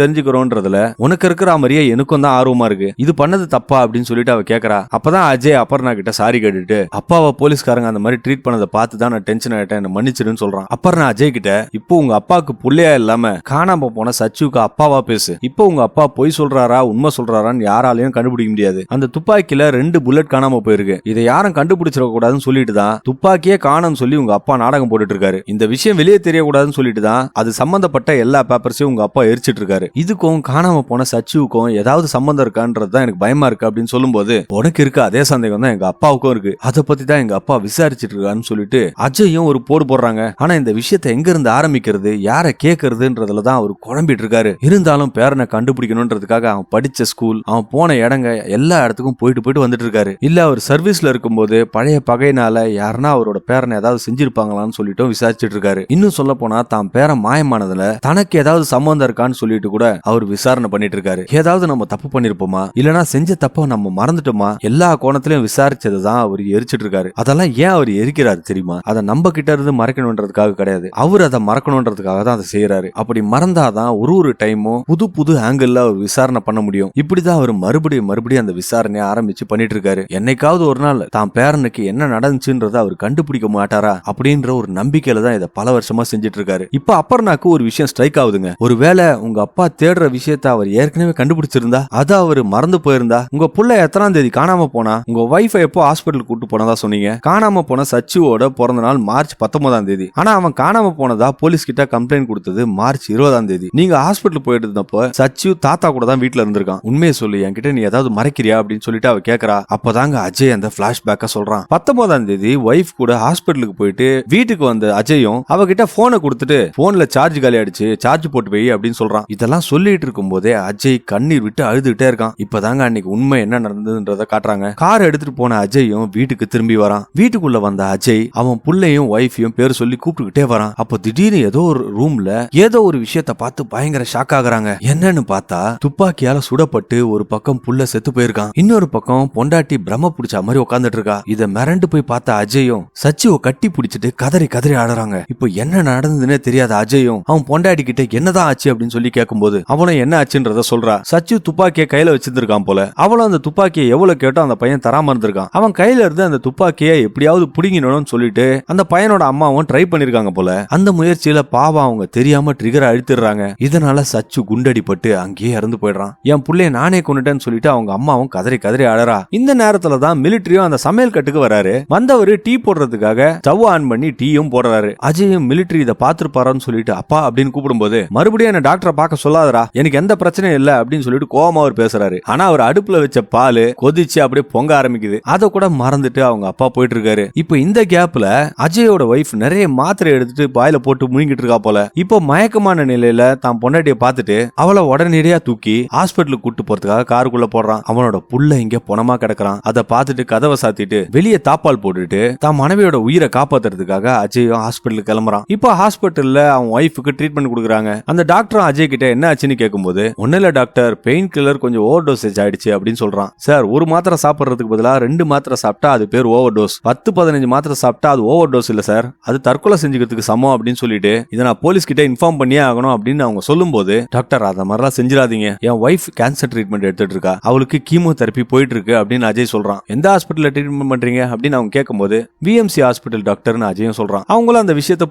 A: தெரிஞ்சுக்கிறோன்றதுல உனக்கு இருக்கிற மாதிரியே எனக்கும் தான் ஆர்வமா இருக்கு. இது பண்ணது தப்பா அப்படின்னு சொல்லிட்டு அவ கேக்குறா. அப்பதான் அஜய் அபர்ணா கிட்ட சாரி கேட்டுட்டு, அப்பாவை போலீஸ்காரங்க அந்த மாதிரி ட்ரீட் பண்ணதை பார்த்து தான் நான் டென்ஷன் ஆயிட்டேன், என்ன மன்னிச்சிடுன்னு சொல்றான். அபர்ணா அஜய் கிட்ட, இப்போ உங்க அப்பாவுக்கு புள்ளையா இல்லாம காணாம போன சச்சுக்கு அப்பாவா பேசு. இப்போ உங்க அப்பா பொய் சொல்றாரா உண்மை சொல்றாரான்னு யாராலையும் கண்டுபிடிக்க முடியாது. அந்த துப்பாக்கில 2 புல்லட் காணாம போயிருக்கு. இதை யாரும் கண்டுபிடிச்சிட கூடாதுன்னு சொல்லிட்டு தான் துப்பாக்கியே காணோம்னு சொல்லி உங்க அப்பா நாடகம் போட்டுட்டு இருக்காரு. இந்த விஷயம் வெளியே தெரியக்கூடாதுன்னு சொல்லிட்டு தான் அது சம்பந்தப்பட்ட எல்லா பேப்பர்ஸையும் உங்க அப்பா எரிச்சிட்டு இருக்காரு. இதுக்கும் காணாம போன சச்சுவுக்கும் ஏதாவது சம்பந்தம் இருக்கான்றது தான் எனக்கு பயமா இருக்கு அப்படின்னு சொல்லும்போது, உனக்கு இருக்கு அதே சந்தேகம் தான் எங்க அப்பாவுக்கும் இருக்கு, அதை பத்தி தான் எங்க அப்பா விசாரிச்சிட்டு இருக்கான்னு சொல்லிட்டு அஜயும் ஒரு போடு போடுறாங்க. ஆனா இந்த விஷயத்தை எங்க இருந்து ஆரம்பிக்கிறது, யாரை கேட்கறதுன்றதுல தான் அவர் குழம்பிட்டு இருக்காரு. இருந்தாலும் பேரனை கண்டுபிடிக்கணும்ன்றதுக்காக அவன் படிச்ச ஸ்கூல், அவன் போன இடங்க எல்லா இடத்துக்கும் போயிட்டு வந்துட்டு இருக்காரு. இல்ல அவர் சர்வீஸ்ல இருக்கும்போது பழைய பகையினால யாருன்னா அவரோட பேரனை ஏதாவது செஞ்சிருப்பாங்களான்னு சொல்லிட்டு விசாரிச்சுட்டு இருக்காரு. இன்னும் சொல்ல போனா தான் பேரன் மாயமானதுல தனக்கு ஏதாவது சம்பந்தம் இருக்கான்னு சொல்லிட்டு கூட அவர் விசாரணை பண்ணிட்டு இருக்காரு. ஏதாவது நம்ம தப்பு பண்ணிருப்போமா, இல்லனா செஞ்ச தப்ப நம்ம மறந்துட்டோமா, எல்லா கோணத்திலையும் விசாரிச்சதுதான் அவர் எரிச்சிட்டு இருக்காரு. அதெல்லாம் ஏன் அவர் எரிக்கிறாரு தெரியுமா? அதை நம்ம கிட்ட இருந்து மறைக்கணும்ன்றதுக்காக கிடையாது, அவர் அதை மறக்கணும்ன்றதுக்காக தான் அதை செய்யறாரு. அப்படி மறந்தாதான் ஒரு டைமும் புது ஆங்கிள் அவர் விசாரணை பண்ண முடியும். இப்படிதான் அவர் மறுபடியும் அந்த விசாரணையை ஆரம்பிச்சு பண்ணிட்டு இருக்காரு. என்னைக்காவது ஒரு நாள் தான் பேரனுக்கு என்ன நடந்துச்சுன்றத அவர் கண்டுபிடிக்க மாட்டாரா அப்படின்ற ஒரு நம்பிக்கையில தான் இதை பல வருஷமா செஞ்சுட்டு இருக்காரு. இப்ப அபர்ணாக்கு ஒரு விஷயம் ஸ்ட்ரைக் ஆகுதுங்க. ஒருவேளை உங்க அப்பா தேடுற விஷயத்தை அவர் ஏற்கனவே கண்டுபிடிச்சிருந்தா, அதை அவர் மறந்து போயிருந்தா, உங்க புள்ள எத்தனாம் தேதி காணாம போனா, உங்க வைஃபை எப்போ ஹாஸ்பிட்டல் கூட்டு போனதா சொன்னீங்க, காணாம போன சச்சுவோட பிறந்த நாள் மார்ச் 19ஆம் தேதி. ஆனா அவன் காணாம போனதா போலீஸ் கிட்ட கம்ப்ளைண்ட் கொடுத்தது மார்ச் 20ஆம் தேதி. நீங்க ஹாஸ்பிட்டல் போயிட்டு இருந்தப்போ சச்சு தாத்தா கூட தான் வீட்டுல இருந்திருக்கான். உண்மையை சொல்லு, என்கிட்ட நீ ஏதாவது மறைக்கிறியா அப்படின்னு சொல்லிட்டு அவ கேக்குறா. அப்பதாங்க அஜய் அந்த பிளாஷ்பேக்க சொல்றான். 19ஆம் தேதி வைஃப் கூட ஹாஸ்பிட்டலுக்கு போயிட்டு வீட்டுக்கு வந்த அஜயும் அவகிட்ட போனை கொடுத்துட்டு, போன்ல சார்ஜ் காலி ஆயிடுச்சு, சார்ஜ் போட்டு போய் அப்படின்னு சொல்றான். இதெல்லாம் சொல்லிட்டு இருக்கும் போதே அஜய் கண்ணீர் விட்டு அழுதுகிட்டே இருக்கான். இப்பதாங்க அன்னைக்கு உண்மை என்ன நடந்ததுன்றத காட்டுறாங்க. கார் எடுத்துட்டு போன அஜயும் வீட்டுக்கு திரும்பி வரான். வீட்டுக்குள்ள வந்த அஜய் அவன் புள்ளையும் வைஃபையும் பேர் சொல்லி கூப்பிட்டுக்கிட்டே வரான். அப்போ திடீர்னு ஏதோ ஒரு ரூம்ல ஏதோ ஒரு விஷயத்த பார்த்து பயங்கர ஷாக் ஆகுறாங்க. என்னன்னு பார்த்தா துப்பாக்கியால சுடப்பட்டு ஒரு பக்கம் புள்ள செத்து போயிருக்கான், இன்னொரு பக்கம் பொண்டாட்டி பிரம்ம பிடிச்ச மாதிரி உட்கார்ந்துட்டு இருக்கா. இத மிரண்டு போய் பார்த்த அஜயும் சச்சுவை கட்டி பிடிச்சிட்டு கதறி ஆடுறாங்க. இப்போ என்ன நடந்ததுன்னே தெரியாத அஜயும் அவன் பொண்டாட்டி கிட்ட என்னதான் ஆச்சு அப்படின்னு சொல்லி கேட்கும்போது அவனும் என்ன ஆச்சுன்றத சொல்றா. சச்சு துப்பாக்கியை கையில வச்சிருந்திருக்கான் போல. அவளும் அந்த துப்பாக்கியை எவ்வளவு கேட்டோ அந்த பையன் தராம இருந்திருக்கான். அவன் கையில இருந்து அந்த துப்பாக்கியை எப்படியாவது புடிங்கணும்னு சொல்லிட்டு அந்த பையனோட அம்மாவும் ட்ரை பண்ணிருக்காங்க போல. அந்த முயற்சியில பாவம் அவங்க தெரியாம ட்ரிகர் அழுத்திடுறாங்க. இதனால சச்சு குண்டடிப்பட்டு அங்கேயே இறந்து போயிடுறான். என் புள்ளைய நானே கொண்டுட்டேன்னு சொல்லிட்டு அவங்க அம்மாவும் கதறி அழறா. இந்த நேரத்துல தான் மிலிட்டரியும் அந்த சமையல் கட்டுக்கு வராரு. வந்தவரு டீ போடுறதுக்காக ஸ்டவ் ஆன் பண்ணி டீயும் போடுறாரு. அஜயும் மிலிட்டரி இதை பாத்துருப்பாருன்னு சொல்லிட்டு அப்பா அப்படின்னு கூப்பிடும்போது, மறுபடியும் என்ன டாக்டரை பார்க்க சொல்லாதரா, எனக்கு எந்த பிரச்சனையும் இல்ல அப்படின்னு சொல்லிட்டு கோவமா அவர் பேசுறாரு. ஆனா அவர் அடுப்புல வச்ச பால் கொதிச்சு அப்படியே பொங்க ஆரம்பிக்குது. அதை கூட மறந்துட்டு அவங்க அப்பா போயிட்டு இருக்காரு. இப்போ இந்த கேப்ல அஜயோட வைஃப் நிறைய மாத்திரை எடுத்துட்டு பாயில போட்டு முழுங்கிட்டு இருக்கா போல. இப்போ மயக்கமான நிலையில தான் பொண்டாட்டிய பார்த்துட்டு அவளை உடனடியா தூக்கி ஹாஸ்பிட்டலுக்கு கூட்டு போறதுக்காக காருக்குள்ள போடுறான். அவனோட புள்ள இங்க பொணமா கிடக்குறான். அதை பார்த்துட்டு கதவை சாத்திட்டு வெளியே தாப்பால் போட்டுட்டு தான் மனைவியோட உயிரை காப்பாத்துறதுக்காக அஜயும் ஹாஸ்பிட்டலுக்கு கிளம்புறான். இப்போ ஹாஸ்பிட்டல்ல அவன் ஒய்ஃபுக்கு ட்ரீட்மெண்ட் கொடுக்குறாங்க. அந்த டாக்டரும் அஜய் கிட்ட என்ன ஆச்சுன்னு கேட்கும்போது, ஒன்னும் இல்ல டாக்டர், பெயின் கில்லர் கொஞ்சம் ஓவர் டோசேஜ் ஆயிடுச்சு அப்படின்னு சொல்றான். சார், ஒரு மாத்திரை சாப்பிடுறதுக்கு பதிலா 2 மாத்திரை சாப்பிட்டா அது பேர் ஓவர் டோஸ், 10-15 மாத்திரை சாப்பிட்டா அது ஓவர் டோஸ் இல்ல சார், அது தற்கொலை செஞ்சுக்கிறதுக்கு சமம் அப்படின்னு சொல்லிட்டு இதை நான் போலீஸ் கிட்ட இன்ஃபார்ம் பண்ணியே ஆகணும் அப்படின்னு அவங்க சொல்லும் போது, டாக்டர் டாக்டர் அந்த மாதிரிலாம் செஞ்சிடாதீங்க, என் ஒய்ஃப் கேன்சர் ட்ரீட்மெண்ட் எடுத்துட்டு இருக்கா, அவளுக்கு கீமோதெரபி போயிட்டு இருக்கு அப்படின்னு அஜய் சொல்றான். எந்த ஹாஸ்பிட்டல்ல ட்ரீட்மெண்ட் பண்றீங்க அப்படின்னு அவங்க கேட்கும்போது விஎம்சி ஹாஸ்பிட்டல் டாக்டர்னு அஜயும் சொல்றான். அவங்களும் அந்த விஷயத்தை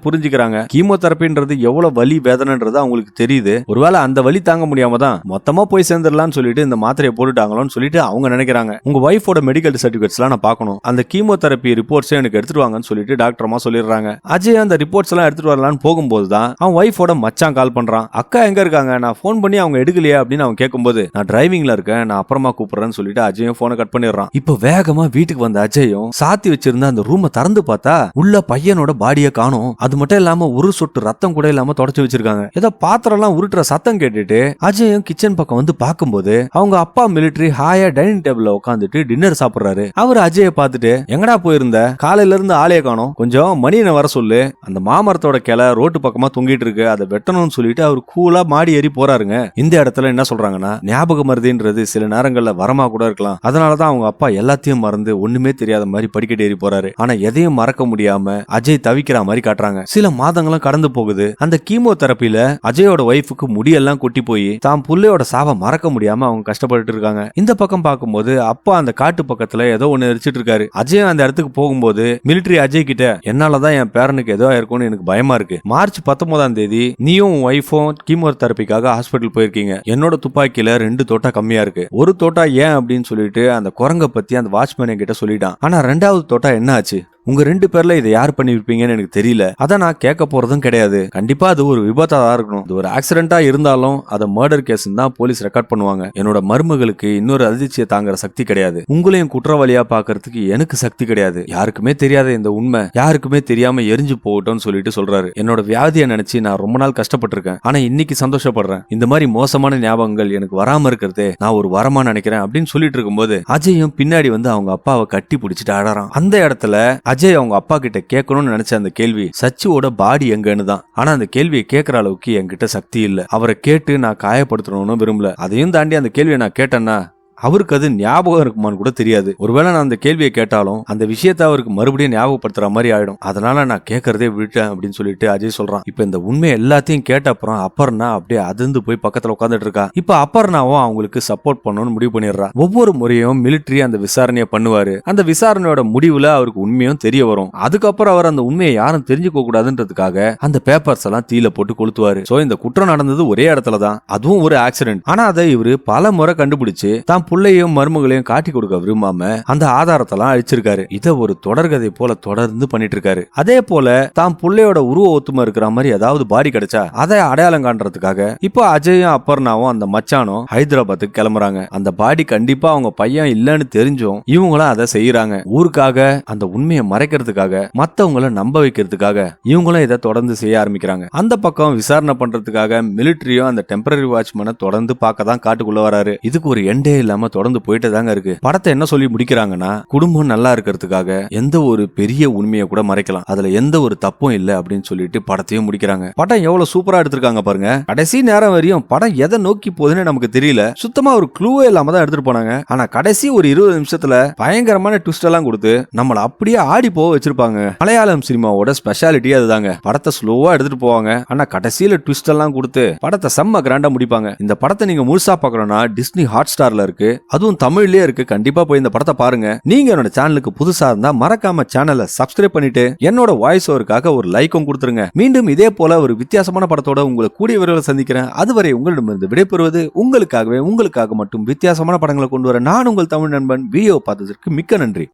A: புரிஞ்சுக்கிறாங்க. கீமோதெரபின்றது எவ்வளவு வலி வேதனைன்றது அவங்களுக்கு தெரியுது. ஒருவேளை அந்த வலி தாங்க முடியாம தான் மொத்தமா போய் சேர்ந்துடலாம்னு சொல்லிட்டு இந்த மாத்திரையை போட்டுட்டாங்களோன்னு சொல்லிட்டு அவங்க நினைக்கிறாங்க. உங்க ஒய்ஃபோட மெடிக்கல் சர்டிபிகேட்ஸ் எல்லாம் நான் பார்க்கணும், அந்த கீமோதெரபி ரிப்போர்ட்ஸ் எனக்கு எடுத்துட்டு வாங்கன்னு சொல்லிட்டு டாக்டர் அம்மா சொல்லிடுறாங்க. அஜய் அந்த ரிப்போர்ட்ஸ் எல்லாம் எடுத்துட்டு வரலான்னு போகும்போது தான் அவன் ஒய்ஃபோட மச்சான் கால் பண்றான். அக்கா எங்க இருக்காங்க, நான் போன் பண்ணி அவங்க எடுக்கலையே அப்படின்னு அவன் கேட்கும்போது, நான் டிரைவிங்ல இருக்கேன், நான் அப்புறமா கூப்பிடுறேன்னு சொல்லிட்டு அஜயும் போனை கட் பண்ணிடுறான். இப்போ வேகமா வீட்டுக்கு வந்த அஜயும் சாத்தி வச்சிருந்த அந்த ரூமை திறந்து பார்த்தா உள்ள பையனோட பாடியை காணும். அது மட்டும் இல்லாம ஒரு சொட்டு ரத்தம் கூட இல்லாம தொடச்சு வச்சிருக்காங்க. ஏதோ பாத்திரம் எல்லாம் உருட்டுற சத்தம் கேட்டுட்டு அஜயும் கிச்சன் பக்கம் வந்து பார்க்கும்போது அவங்க அப்பா மிலிட்டரி ஹாயா டைனிங் டேபிள்ல உட்காந்துட்டு டின்னர் சாப்பிடுறாரு. அவர் அஜயை பார்த்துட்டு, எங்கடா போயிருந்த, காலையில இருந்து ஆளே காணோம், கொஞ்சம் மணியனை வர சொல்லு, அந்த மாமரத்தோட கிளை ரோட்டு பக்கமா தொங்கிட்டு இருக்கு, அதை வெட்டணும்னு சொல்லிட்டு அவர் கூலா மாடி ஏறி போறாருங்க. இந்த இடத்துல என்ன சொல்றாங்கன்னா, ஞாபக மருதின்றது சில நேரங்கள்ல வரமா கூட இருக்கலாம், அதனாலதான் அவங்க அப்பா எல்லாத்தையும் மறந்து ஒண்ணுமே தெரியாத மாதிரி படிக்கட்டு ஏறி போறாரு. ஆனா எதையும் மறக்க முடியாம அஜய் தவிக்கிற மாதிரி காட்டுறாங்க. சில மாதங்களும் கடந்து போகுது. அந்த கீமோ தெரப்பில அஜயோட ஒய்ஃபுக்கு முடியெல்லாம் கொட்டி போய் தான் புள்ளையோட சாவை மறக்க முடியாம அவங்க கஷ்டப்பட்டு இருக்காங்க. இந்த பக்கம் பார்க்கும்போது அப்பா அந்த காட்டு பக்கத்துல ஏதோ ஒண்ணு எரிச்சிட்டு இருக்காரு. அஜய் அந்த இடத்துக்கு போகும்போது மிலிட்டரி அஜய் கிட்ட, என்னாலதான் என் பேரனுக்கு ஏதோ இருக்கும்னு எனக்கு பயமா இருக்கு, மார்ச் 19ஆம் தேதி நீயும் உன் ஒய்ஃபும் கீமோ தெரப்பிக்காக ஹாஸ்பிட்டல் போயிருக்கீங்க, என்னோட துப்பாக்கியில 2 தோட்டா கம்மியா இருக்கு, ஒரு தோட்டா ஏன் அப்படின்னு சொல்லிட்டு அந்த குரங்க பத்தி அந்த வாட்ச்மேன் கிட்ட சொல்லிட்டான். ஆனா 2வது தோட்டா என்ன ஆச்சு, உங்க 2 பேர்ல இதை யார் பண்ணிருப்பீங்கன்னு எனக்கு தெரியல, அதான் நான் கேட்க போறதும் கிடையாது, கண்டிப்பா அது ஒரு விபத்தா தான் இருக்கணும், இது ஒரு ஆக்சிடென்டா இருந்தாலும் அதை மர்டர் கேஸ் தான் போலீஸ் ரெக்கார்ட் பண்ணுவாங்க, என்னோட மருமகளுக்கு இன்னொரு அதிர்ச்சியை தாங்குற சக்தி கிடையாது, உங்களையும் குற்றவாளியா பாக்குறதுக்கு எனக்கு சக்தி கிடையாது, யாருக்குமே தெரியாத இந்த உண்மை யாருக்குமே தெரியாம எரிஞ்சு போகட்டும்னு சொல்லிட்டு சொல்றாரு. என்னோட வியாதியை நினைச்சு நான் ரொம்ப நாள் கஷ்டப்பட்டிருக்கேன், ஆனா இன்னைக்கு சந்தோஷப்படுறேன், இந்த மாதிரி மோசமான ஞாபகங்கள் எனக்கு வராம இருக்கிறதே நான் ஒரு வரமா நினைக்கிறேன் அப்படின்னு சொல்லிட்டு இருக்கும்போது அஜயும் பின்னாடி வந்து அவங்க அப்பாவை கட்டி பிடிச்சிட்டு அழறான். அந்த இடத்துல அஜய் அவங்க அப்பா கிட்ட கேட்கணும்னு நினைச்ச அந்த கேள்வி சச்சுவோட பாடி எங்கன்னு தான். ஆனா அந்த கேள்வியை கேட்கற அளவுக்கு என்கிட்ட சக்தி இல்ல, அவரை கேட்டு நான் காயப்படுத்தணும்னு விரும்பல, அதையும் தாண்டி அந்த கேள்வியை நான் கேட்டேன்னா அவருக்கு அது ஞாபகம் இருக்குமான்னு கூட தெரியாது, ஒருவேளை நான் அந்த கேள்வியை கேட்டாலும் அந்த விஷயத்தை அவருக்கு மறுபடியும் ஞாபகப்படுத்துற மாதிரி ஆயிடும், அதனால நான் கேட்கறதே விட்டேன் அப்படின்னு சொல்லிட்டு அஜய் சொல்றான். இப்ப இந்த உண்மை எல்லாத்தையும் கேட்ட அப்புறம் அப்பர்ணா அப்படியே அதிர்ந்து போய் பக்கத்துல உட்காந்துட்டு இருக்கா. இப்ப அப்பர்ணாவும் அவங்களுக்கு சப்போர்ட் பண்ணணும்னு முடிவு பண்ணிடுறா. ஒவ்வொரு முறையும் மிலிட்டரி அந்த விசாரணையை பண்ணுவாரு, அந்த விசாரணையோட முடிவுல அவருக்கு உண்மையும் தெரிய வரும், அதுக்கப்புறம் அவர் அந்த உண்மையை யாரும் தெரிஞ்சுக்க கூடாதுன்றதுக்காக அந்த பேப்பர்ஸ் எல்லாம் தீல போட்டு கொளுத்துவாரு. சோ இந்த குற்றம் நடந்தது ஒரே இடத்துல தான், அதுவும் ஒரு ஆக்சிடென்ட், ஆனா அதை இவரு பல முறை கண்டுபிடிச்சு தான் புள்ளையும் மருமகளையும் காட்டி கொடுக்க விரும்பாம அந்த ஆதாரத்தெல்லாம் அழிச்சிருக்காரு. இத ஒரு தொடர்கதை போல தொடர்ந்து பண்ணிட்டு இருக்காரு. அதே போல தான் புள்ளையோட உருவ ஒத்துமை இருக்கிற மாதிரி ஏதாவது பாடி கிடைச்சா அதை அடையாளம் காண்றதுக்காக இப்போ அஜயும் அப்பர்ணாவும் அந்த மச்சானும் ஹைதராபாத்துக்கு கிளம்புறாங்க. அந்த பாடி கண்டிப்பா அவங்க பையன் இல்லன்னு தெரிஞ்சும் இவங்களும் அதை செய்யறாங்க. ஊருக்காக, அந்த உண்மையை மறைக்கிறதுக்காக, மத்தவங்களை நம்ப வைக்கிறதுக்காக இவங்களும் இதை தொடர்ந்து செய்ய ஆரம்பிக்கிறாங்க. அந்த பக்கம் விசாரணை பண்றதுக்காக மிலிட்டரியும் அந்த டெம்பரரி வாட்ச்மேனை தொடர்ந்து பார்க்க தான் காட்டுக்குள்ள வராரு. இதுக்கு ஒரு எண்டே இல்லாம தொடர்ந்து போயிட்டு தாங்க இருக்கு. படத்தை என்ன சொல்லி முடிக்கிறாங்கன்னா, குடும்பம் நல்லா இருக்கிறதுக்காக எந்த ஒரு பெரிய உண்மையை கூட மறைக்கலாம், அதுல எந்த ஒரு தப்பும் இல்ல அப்படின்னு சொல்லிட்டு படத்தையும் முடிக்கிறாங்க. படம் எவ்வளவு சூப்பரா எடுத்திருக்காங்க பாருங்க. கடைசி நேரம் வரையும் படம் எதை நோக்கி போகுதுன்னு நமக்கு தெரியல, சுத்தமா ஒரு க்ளூவே இல்லாம தான் எடுத்துட்டு போனாங்க. ஆனா கடைசி ஒரு 20 நிமிஷத்துல பயங்கரமான ட்விஸ்ட் எல்லாம் கொடுத்து நம்மள அப்படியே ஆடி போக வச்சிருப்பாங்க. மலையாளம் சினிமாவோட ஸ்பெஷாலிட்டி அதுதாங்க. படத்தை ஸ்லோவா எடுத்துட்டு போவாங்க, ஆனா கடைசியில ட்விஸ்ட் எல்லாம் கொடுத்து படத்தை செம்ம கிராண்டா முடிப்பாங்க. இந்த படத்தை நீங்க முழுசா பார்க்கணும்னா டிஸ்னி ஹாட் ஸ்டார்ல இருக்கு, அதுவும் தமிழ்லயே இருக்கு. கண்டிப்பா போய் இந்த படத்தை பாருங்க. நீங்க என்னோட சேனலுக்கு புதுசா இருந்தா மறக்காம சேனலை சப்ஸ்கிரைப் பண்ணிட்டு என்னோட வாய்ஸ் ஓவருக்காக ஒரு லைக்கும் கொடுத்துருங்க. மீண்டும் இதே போல ஒரு வித்தியாசமான படத்தோட உங்களை கூடிய விரைவில் சந்திக்கிறேன். அதுவரை உங்களிடமிருந்து விடைபெறுவது உங்களுக்காக மட்டும் வித்தியாசமான படங்களை கொண்டு வர நான் உங்கள் தமிழ் நண்பன். வீடியோ பார்த்ததற்கு மிக்க நன்றி.